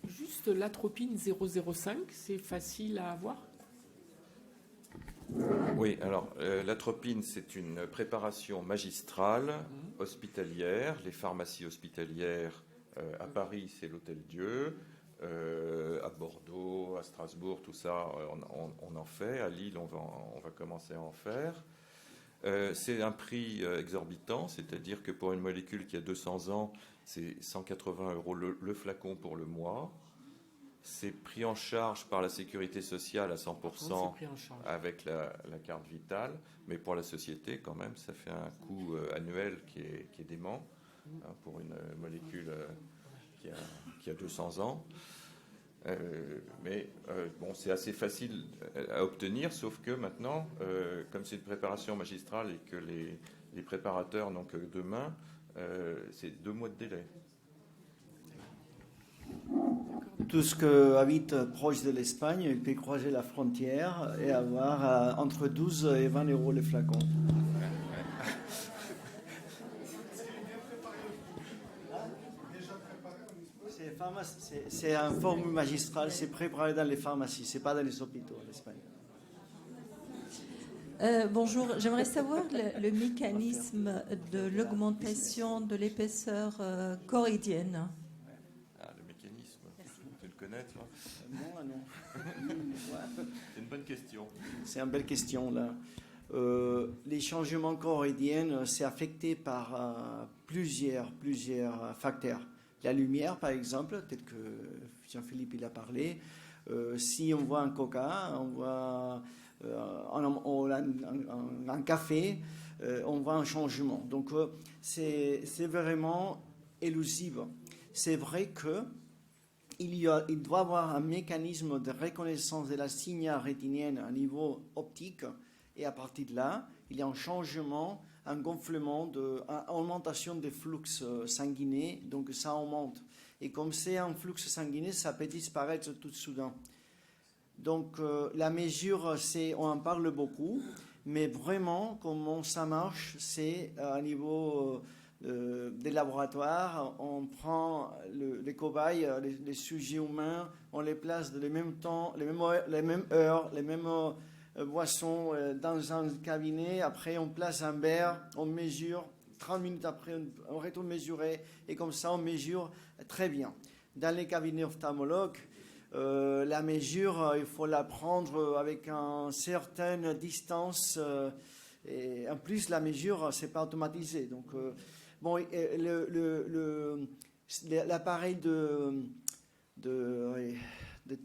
Juste l'atropine 0,05, c'est facile à avoir ? Oui, alors l'atropine, c'est une préparation magistrale hospitalière. Les pharmacies hospitalières à Paris, c'est l'Hôtel-Dieu. À Bordeaux, à Strasbourg, tout ça, on en fait. À Lille, on va commencer à en faire. C'est un prix exorbitant, c'est-à-dire que pour une molécule qui a 200 ans, c'est 180 € le flacon pour le mois. c'est pris en charge par la sécurité sociale à 100% C'est pris en charge. avec la carte vitale, mais pour la société, quand même, ça fait un coût annuel qui est dément pour une molécule qui a 200 ans. Mais bon, c'est assez facile à obtenir, sauf que maintenant, comme c'est une préparation magistrale et que les préparateurs n'ont que 2 mains, c'est 2 mois de délai. Tout ce qui habite proche de l'Espagne, il peut croiser la frontière et avoir entre 12 et 20 euros le flacon. C'est un formule magistral, c'est préparé dans les pharmacies, c'est pas dans les hôpitaux en Espagne. Bonjour, j'aimerais savoir le mécanisme de l'augmentation de l'épaisseur choroïdienne. Ah, le mécanisme, tu le connais, toi? Non. C'est une bonne question. C'est une belle question, là. Les changements choroïdiens, c'est affecté par plusieurs facteurs. La lumière, par exemple, tel que Jean-Philippe il a parlé. Si on voit un coca, on voit un café, on voit un changement. Donc, c'est vraiment élusive. C'est vrai qu'il doit y avoir un mécanisme de reconnaissance de la signal rétinienne à niveau optique, et à partir de là, il y a un changement, un gonflement, une augmentation des flux sanguinés, donc ça augmente. Et comme c'est un flux sanguiné, ça peut disparaître tout soudain. Donc la mesure, on en parle beaucoup, mais vraiment comment ça marche, c'est à niveau des laboratoires, on prend les cobayes, les sujets humains, on les place dans les mêmes temps, les mêmes heures, les mêmes boissons dans un cabinet. Après, on place un verre, on mesure. 30 minutes après, on retourne mesurer. Et comme ça, on mesure très bien. Dans les cabinets ophtalmologues, la mesure, il faut la prendre avec une certaine distance. Et en plus, la mesure, c'est pas automatisé. Donc, bon, l'appareil de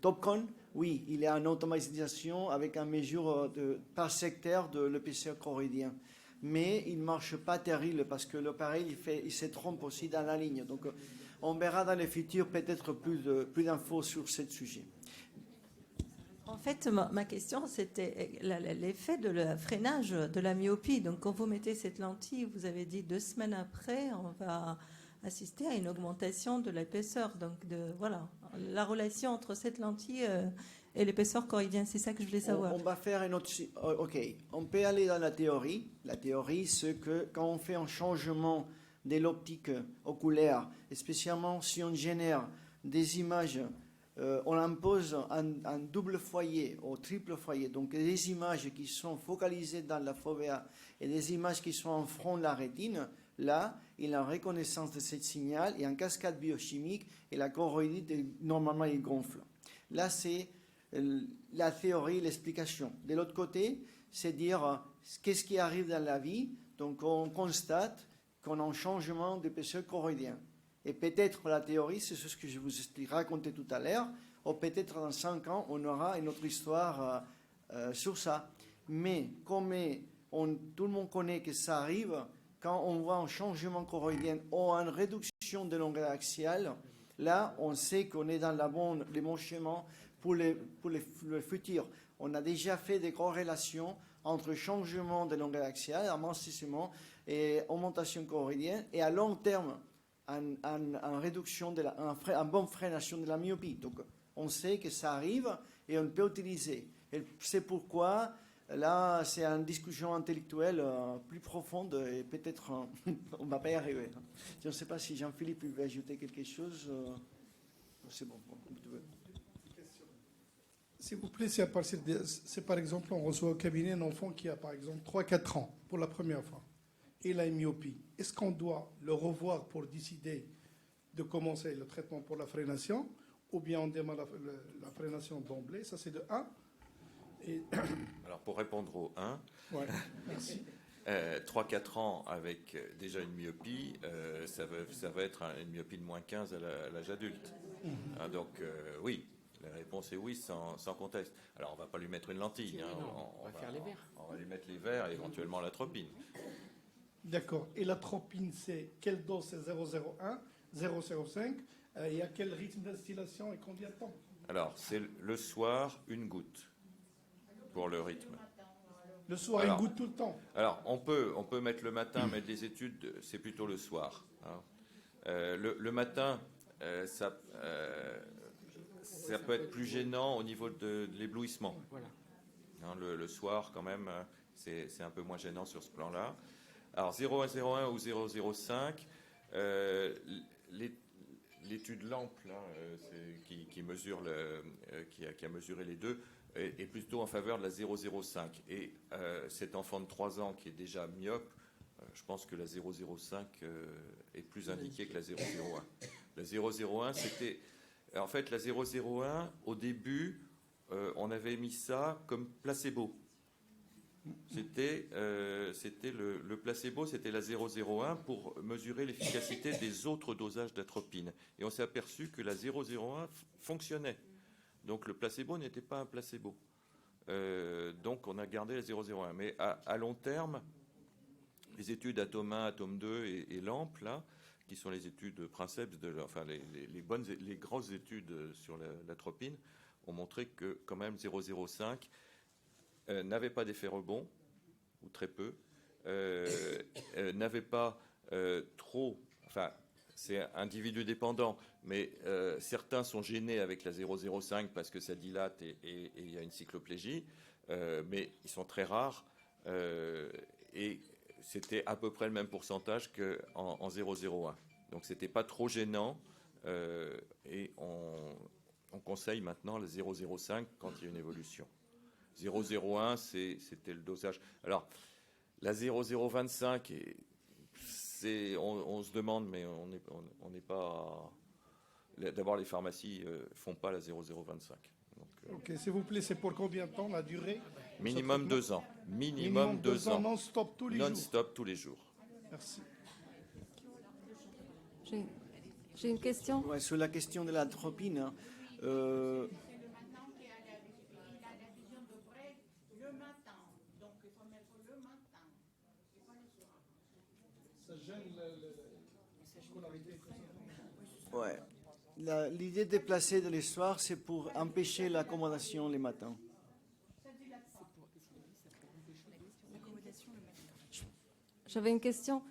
Topcon, oui, il y a une automatisation avec une mesure par secteur de l'épaisseur choroïdienne. Mais il ne marche pas terrible parce que l'appareil, il se trompe aussi dans la ligne. Donc, on verra dans le futur peut-être plus d'infos sur ce sujet. En fait, ma question, c'était l'effet de le freinage de la myopie. Donc, quand vous mettez cette lentille, vous avez dit 2 semaines après, on va assister à une augmentation de l'épaisseur. Donc, voilà, la relation entre cette lentille et l'épaisseur choroïdienne, c'est ça que je voulais savoir. On va faire une autre... OK, on peut aller dans la théorie. La théorie, c'est que quand on fait un changement de l'optique oculaire, et spécialement si on génère des images, on impose un double foyer ou triple foyer, donc des images qui sont focalisées dans la fovea et des images qui sont en front de la rétine. Là, il y a une reconnaissance de ce signal et une cascade biochimique et la choroïdite, normalement, il gonfle. Là, c'est la théorie, l'explication. De l'autre côté, c'est dire qu'est-ce qui arrive dans la vie. Donc, on constate qu'on a un changement d'épaisseur choroïdienne. Et peut-être la théorie, c'est ce que je vous ai raconté tout à l'heure, ou peut-être dans 5 ans, on aura une autre histoire sur ça. Mais comme tout le monde connaît que ça arrive, quand on voit un changement choroïdien ou une réduction de longueur axiale, là, on sait qu'on est dans le bon chemin pour le futur. On a déjà fait des corrélations entre changement de longueur axiale, amincissement et augmentation choroïdienne, et à long terme, en réduction, en bonne freination de la myopie. Donc, on sait que ça arrive et on peut utiliser. Et c'est pourquoi, là, c'est une discussion intellectuelle plus profonde et peut-être on ne va pas y arriver. Je ne sais pas si Jean-Philippe veut ajouter quelque chose. C'est bon. S'il vous plaît, c'est par exemple, on reçoit au cabinet un enfant qui a par exemple 3-4 ans pour la première fois. Et il a une myopie. Est-ce qu'on doit le revoir pour décider de commencer le traitement pour la freination ou bien on démarre la freination d'emblée? Ça, c'est de 1. Et... Alors, pour répondre au 1, ouais, merci. 3-4 ans avec déjà une myopie, ça va être une myopie de -15 à l'âge adulte. Donc, oui, La réponse est oui, sans contexte. Alors, on ne va pas lui mettre une lentille. Hein, on va faire les verres. On va lui mettre les verres et éventuellement l'atropine. D'accord. Et l'atropine, c'est quelle dose? C'est 0,01, 0,05 et à quel rythme d'instillation et combien de temps? Alors, c'est le soir, une goutte pour le rythme. Le soir, Alors, une goutte tout le temps. Alors, on peut mettre le matin, mais les études, c'est plutôt le soir. Hein. Le matin, ça peut être plus gênant au niveau de l'éblouissement. Voilà. Hein, le soir, quand même, c'est un peu moins gênant sur ce plan-là. Alors, 0,01 ou 0,05, l'étude LAMP là, qui mesure qui a mesuré les deux est plutôt en faveur de la 0,05. Et cet enfant de 3 ans qui est déjà myope, je pense que la 0,05 est plus indiquée que la 0,01. La 0,01, c'était... En fait, la 0,01, au début, on avait mis ça comme placebo. C'était le placebo, c'était la 0,01 pour mesurer l'efficacité des autres dosages d'atropine. Et on s'est aperçu que la 0,01 fonctionnait. Donc le placebo n'était pas un placebo. Donc on a gardé la 0,01. Mais à long terme, les études Atome 1, Atome 2 et LAMP, là, qui sont les études Princeps, enfin les grosses études sur l'atropine, ont montré que quand même 0,05 n'avait pas d'effet rebond, ou très peu, n'avait pas trop... Enfin, c'est individu dépendant, mais certains sont gênés avec la 0,05 parce que ça dilate et il y a une cycloplégie, mais ils sont très rares, et c'était à peu près le même pourcentage qu'en 0,01. Donc c'était pas trop gênant, et on conseille maintenant la 0,05 quand il y a une évolution. 0,01, c'était le dosage. Alors, la 0,025, on se demande, mais on n'est pas... D'abord, les pharmacies ne font pas la 0,025. Ok, s'il vous plaît, c'est pour combien de temps la durée? Minimum 2 ans. Minimum 2 ans, non-stop tous les jours. Non-stop tous les jours. Merci. J'ai une question. Ouais, sur la question de l'atropine, Ça gêne la scolarité. ouais. L'idée de placer de l'histoire, c'est pour empêcher l'accommodation les matins. J'avais une question.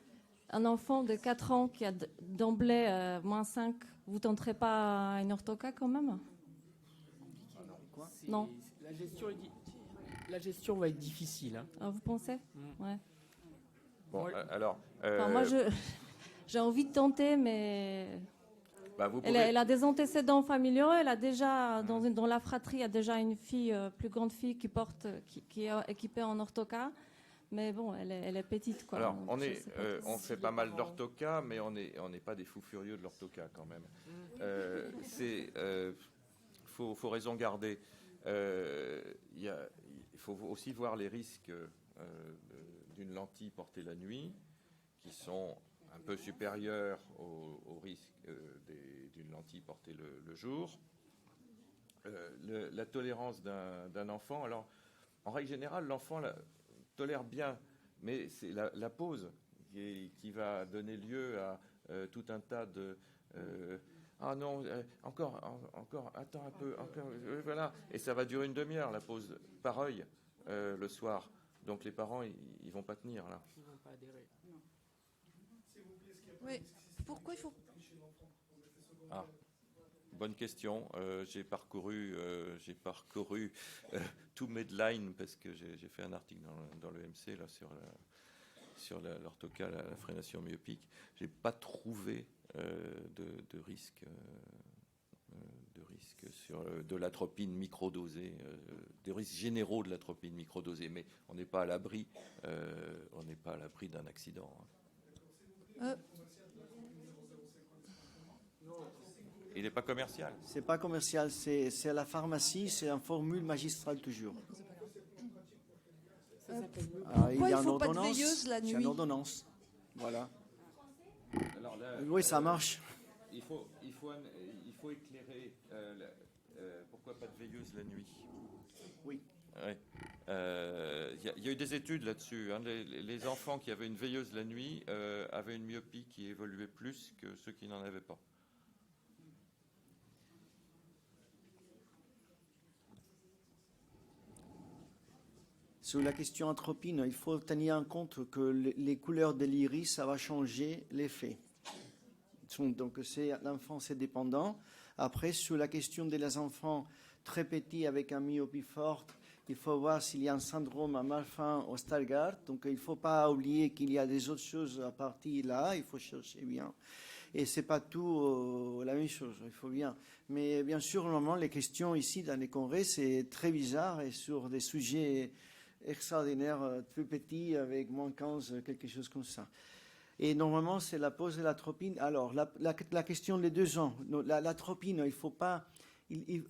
Un enfant de 4 ans qui a d'emblée -5, vous tenterez pas une orthoca quand même? Non. La gestion va être difficile. Hein. Ah, vous pensez? Ouais. Bon, alors... Enfin, moi, j'ai envie de tenter, mais... vous pouvez... elle a des antécédents familiaux. Elle a déjà, dans la fratrie, il y a déjà une fille, plus grande fille, qui est équipée en orthoca. Mais bon, elle est petite, quoi. Alors, Donc, on fait pas mal d'orthoca, mais on n'est pas des fous furieux de l'orthoca quand même. Faut raison garder. Il faut aussi voir les risques d'une lentille portée la nuit, qui sont un peu supérieurs aux risques d'une lentille portée le jour. La tolérance d'un enfant, alors, en règle générale, l'enfant tolère bien, mais c'est la pause qui va donner lieu à tout un tas de... ah non, encore, attends un peu, encore, voilà. Et ça va durer une demi-heure, la pause, par œil, le soir. Donc les parents, ils vont pas tenir, là. Ils vont pas adhérer. Oui. Pourquoi il faut... Ah, bonne question. J'ai parcouru tout Medline parce que j'ai fait un article dans le MC là, sur l'orthoca, la frénation myopique. J'ai pas trouvé de risque sur de l'atropine microdosée, des risques généraux de l'atropine microdosée, mais on n'est pas à l'abri d'un accident. Il n'est pas commercial. C'est pas commercial, c'est à la pharmacie, c'est en formule magistrale toujours. Il y a il faut pas de ordonnance, veilleuse la nuit? c'est une ordonnance. Voilà. Alors là, Oui, ça marche. Il faut éclairer. Pourquoi nuit. Oui. Ouais. Il y a eu des études là-dessus. Hein. Les enfants qui avaient une veilleuse la nuit avaient une myopie qui évoluait plus que ceux qui n'en avaient pas. Sur la question atropine, il faut tenir en compte que les couleurs de l'iris, ça va changer l'effet. Donc l'enfant, c'est dépendant. Après, sur la question des enfants très petits avec une myopie forte, il faut voir s'il y a un syndrome à Marfan ou Stargardt. Donc il ne faut pas oublier qu'il y a des autres choses à partir là. Il faut chercher bien. Et c'est pas tout la même chose. Il faut bien. Mais bien sûr, normalement, les questions ici dans les congrès, c'est très bizarre et sur des sujets extraordinaires, plus petits, avec moins 15, quelque chose comme ça. Et normalement, c'est la pose de l'atropine. Alors, la question des 2 ans, l'atropine, il faut pas,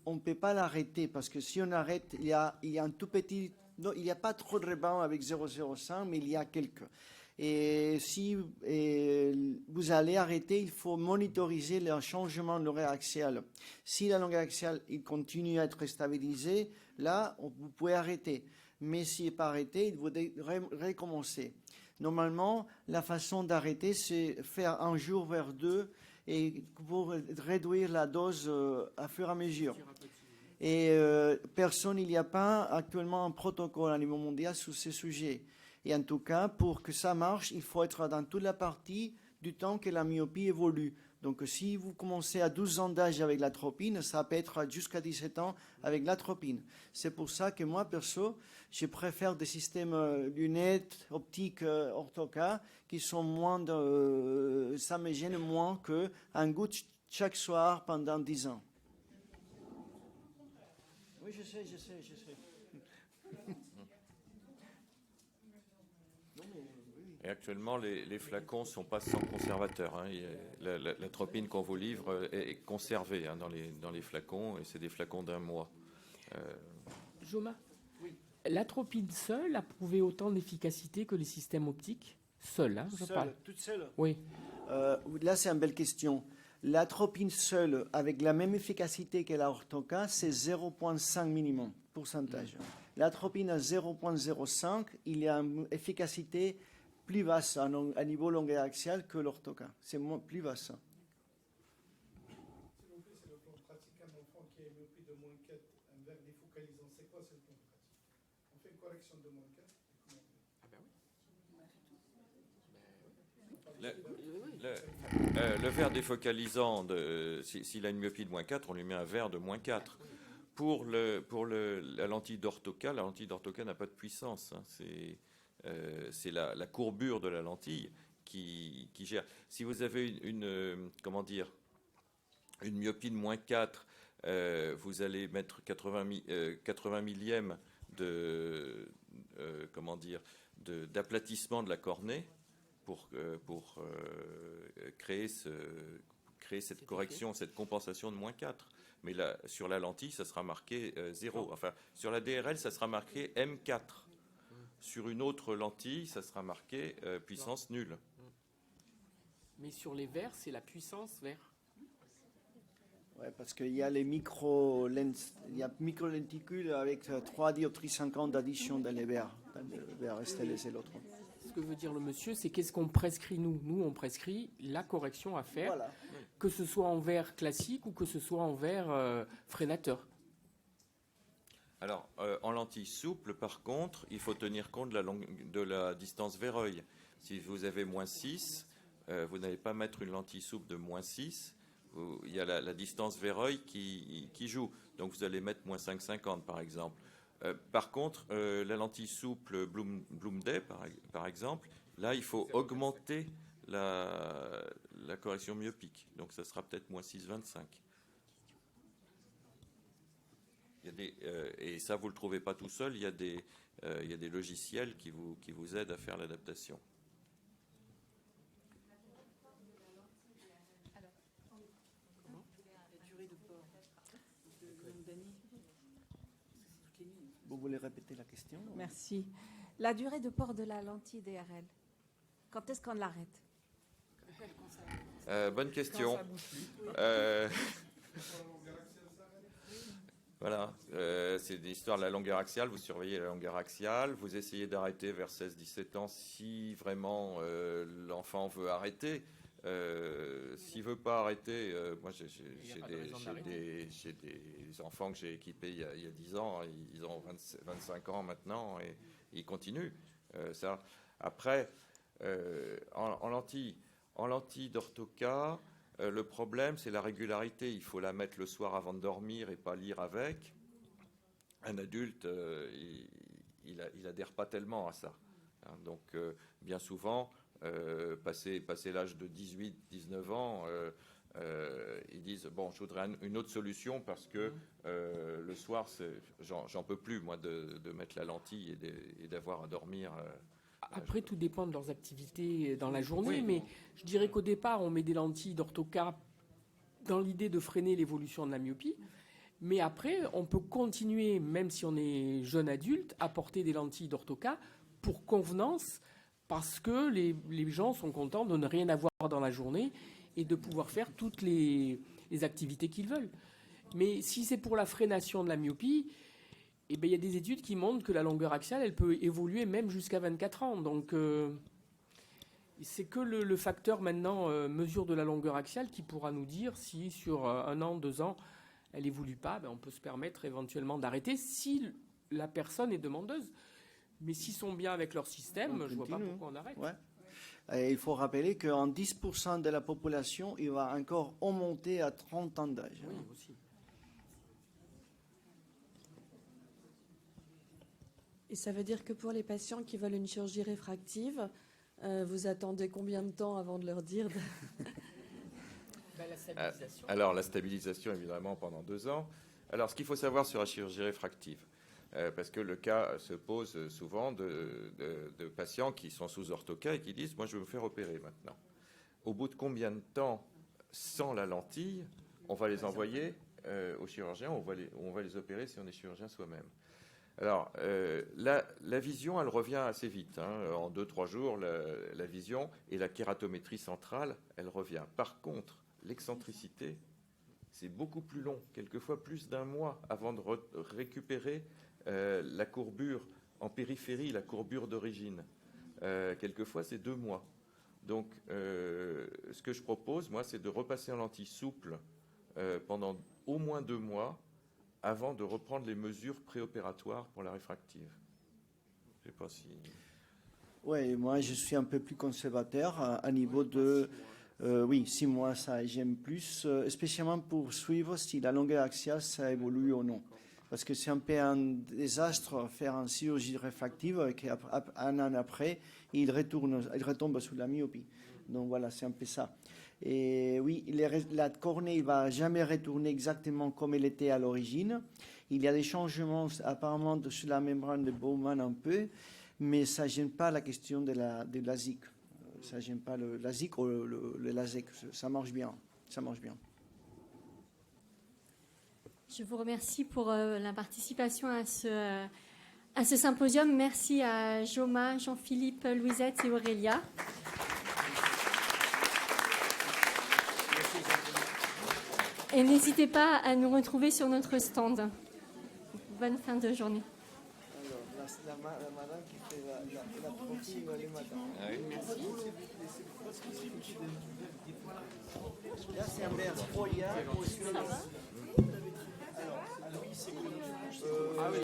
on ne peut pas l'arrêter parce que si on arrête, il y a un tout petit, non, il n'y a pas trop de rébans avec 0,05, mais il y a quelques. Et si vous allez arrêter, il faut monitoriser le changement de longueur axiale. Si la longueur axiale il continue à être stabilisée, là, vous pouvez arrêter. Mais s'il n'est pas arrêté, il faut recommencer. Normalement, la façon d'arrêter, c'est faire 1 jour vers 2 et pour réduire la dose à fur et à mesure. Et personne, il n'y a pas actuellement un protocole à niveau mondial sur ces sujets. Et en tout cas, pour que ça marche, il faut être dans toute la partie du temps que la myopie évolue. Donc si vous commencez à 12 ans d'âge avec l'atropine, ça peut être jusqu'à 17 ans avec l'atropine. C'est pour ça que moi, perso, je préfère des systèmes lunettes optiques orthoca qui sont moins ça me gêne moins qu'un goutte chaque soir pendant 10 ans. Oui, je sais. Et actuellement, les flacons ne sont pas sans conservateur. Hein. L'atropine qu'on vous livre est conservée hein, dans les flacons, et c'est des flacons d'1 mois. Joma, oui. L'atropine seule a prouvé autant d'efficacité que les systèmes optiques? Seule, hein, je parle. Toute seule? Oui. Là, c'est une belle question. L'atropine seule, avec la même efficacité que la orthoca, c'est 0,5 minimum, pourcentage. L'atropine à 0,05, il y a une efficacité plus basse à niveau longueur axiale que l'orthoca. C'est plus basse. S'il vous plaît, c'est le plan pratique. Un enfant qui a une myopie de moins 4, un verre défocalisant, c'est quoi, c'est le plan pratique? On fait une correction de moins 4. Le verre défocalisant, s'il a une myopie de moins 4, on lui met un verre de moins 4. Pour la lentille d'orthoca, la lentille d'orthoca n'a pas de puissance. Hein. C'est la courbure de la lentille qui gère. Si vous avez une myopie de moins 4, vous allez mettre 80 millièmes d'aplatissement de la cornée pour créer cette correction, cette compensation de moins 4. Mais là, sur la lentille, ça sera marqué 0. Enfin, sur la DRL, ça sera marqué M4. Sur une autre lentille, ça sera marqué puissance nulle. Mais sur les verres, c'est la puissance vert. Oui, parce qu'il y a les micro-lenticules avec 3 dioptries 50 d'addition dans les verres. Le verre STL, c'est l'autre. Ce que veut dire le monsieur, c'est qu'est-ce qu'on prescrit nous? Nous, on prescrit la correction à faire, voilà. Que ce soit en verre classique ou que ce soit en verre freinateur. Alors, en lentille souple, par contre, il faut tenir compte de la distance vers-œil. Si vous avez moins 6, vous n'allez pas mettre une lentille souple de moins 6. Il y a la distance vers-œil qui joue. Donc, vous allez mettre moins 5,50 par exemple. Par contre, la lentille souple Bloomday, par exemple, là, il faut augmenter la correction myopique. Donc, ça sera peut-être moins 6,25. Et ça, vous ne le trouvez pas tout seul. Il y a des logiciels qui vous aident à faire l'adaptation. Vous voulez répéter la question? Merci. La durée de port de la lentille DRL, quand est-ce qu'on l'arrête? Bonne question. Voilà. c'est l'histoire de la longueur axiale. Vous surveillez la longueur axiale, vous essayez d'arrêter vers 16-17 ans si vraiment l'enfant veut arrêter. S'il veut pas arrêter, moi j'ai des enfants que j'ai équipés il y a 10 ans, ils ont 25 ans maintenant et ils continuent. Ça. Après, en lentille d'orthoca, le problème c'est la régularité. Il faut la mettre le soir avant de dormir et pas lire avec. Un adulte, il adhère pas tellement à ça. Hein, donc, bien souvent, passé l'âge de 18-19 ans, ils disent bon, je voudrais une autre solution parce que le soir, j'en peux plus moi de mettre la lentille et d'avoir à dormir. Après, tout dépend de leurs activités dans la journée, mais je dirais qu'au départ, on met des lentilles d'orthoca dans l'idée de freiner l'évolution de la myopie. Mais après, on peut continuer, même si on est jeune adulte, à porter des lentilles d'orthoca pour convenance, parce que les gens sont contents de ne rien avoir dans la journée et de pouvoir faire toutes les activités qu'ils veulent. Mais si c'est pour la freination de la myopie, eh bien, il y a des études qui montrent que la longueur axiale, elle peut évoluer même jusqu'à 24 ans. Donc, c'est que le facteur maintenant mesure de la longueur axiale qui pourra nous dire si sur 1 an, 2 ans, elle évolue pas, on peut se permettre éventuellement d'arrêter si la personne est demandeuse. Mais s'ils sont bien avec leur système, je ne vois pas pourquoi on arrête. Ouais. Et il faut rappeler qu'en 10% de la population, il va encore augmenter à 30 ans d'âge. Oui, aussi. Et ça veut dire que pour les patients qui veulent une chirurgie réfractive, vous attendez combien de temps avant de leur dire La stabilisation. Alors, la stabilisation, évidemment, pendant 2 ans. Alors, ce qu'il faut savoir sur la chirurgie réfractive, parce que le cas se pose souvent de patients qui sont sous orthoca et qui disent « moi, je veux me faire opérer maintenant ». Au bout de combien de temps, sans la lentille, on va les envoyer au chirurgien, on va les opérer si on est chirurgien soi-même. Alors, la vision, elle revient assez vite. Hein. En 2-3 jours, la vision et la kératométrie centrale, elle revient. Par contre, l'excentricité, c'est beaucoup plus long, quelquefois plus d'1 mois avant de récupérer la courbure en périphérie, la courbure d'origine. Quelquefois, c'est 2 mois. Donc, ce que je propose, moi, c'est de repasser en lentille souple pendant au moins 2 mois avant de reprendre les mesures préopératoires pour la réfractive. Je ne sais pas si... Oui, moi, je suis un peu plus conservateur à niveau de... oui, 6 mois, ça j'aime plus, spécialement pour suivre si la longueur axiale, ça évolue ou non. Parce que c'est un peu un désastre faire une chirurgie réfractive et qu'un an après, il retombe sous la myopie. Donc voilà, c'est un peu ça. Et oui, la cornée ne va jamais retourner exactement comme elle était à l'origine. Il y a des changements apparemment sur la membrane de Bowman un peu, mais ça ne gêne pas la question de la ZIC. Ça ne gêne pas la ZIC ou le LASIK. Ça marche bien. Ça marche bien. Je vous remercie pour la participation à ce symposium. Merci à Joma, Jean-Philippe, Louisette et Aurélia. Et n'hésitez pas à nous retrouver sur notre stand. Bonne fin de journée. Alors, la madame qui fait la profil le matin. Ah oui, merci. Là, c'est un verre. Ça va ? Alors, oui, c'est que...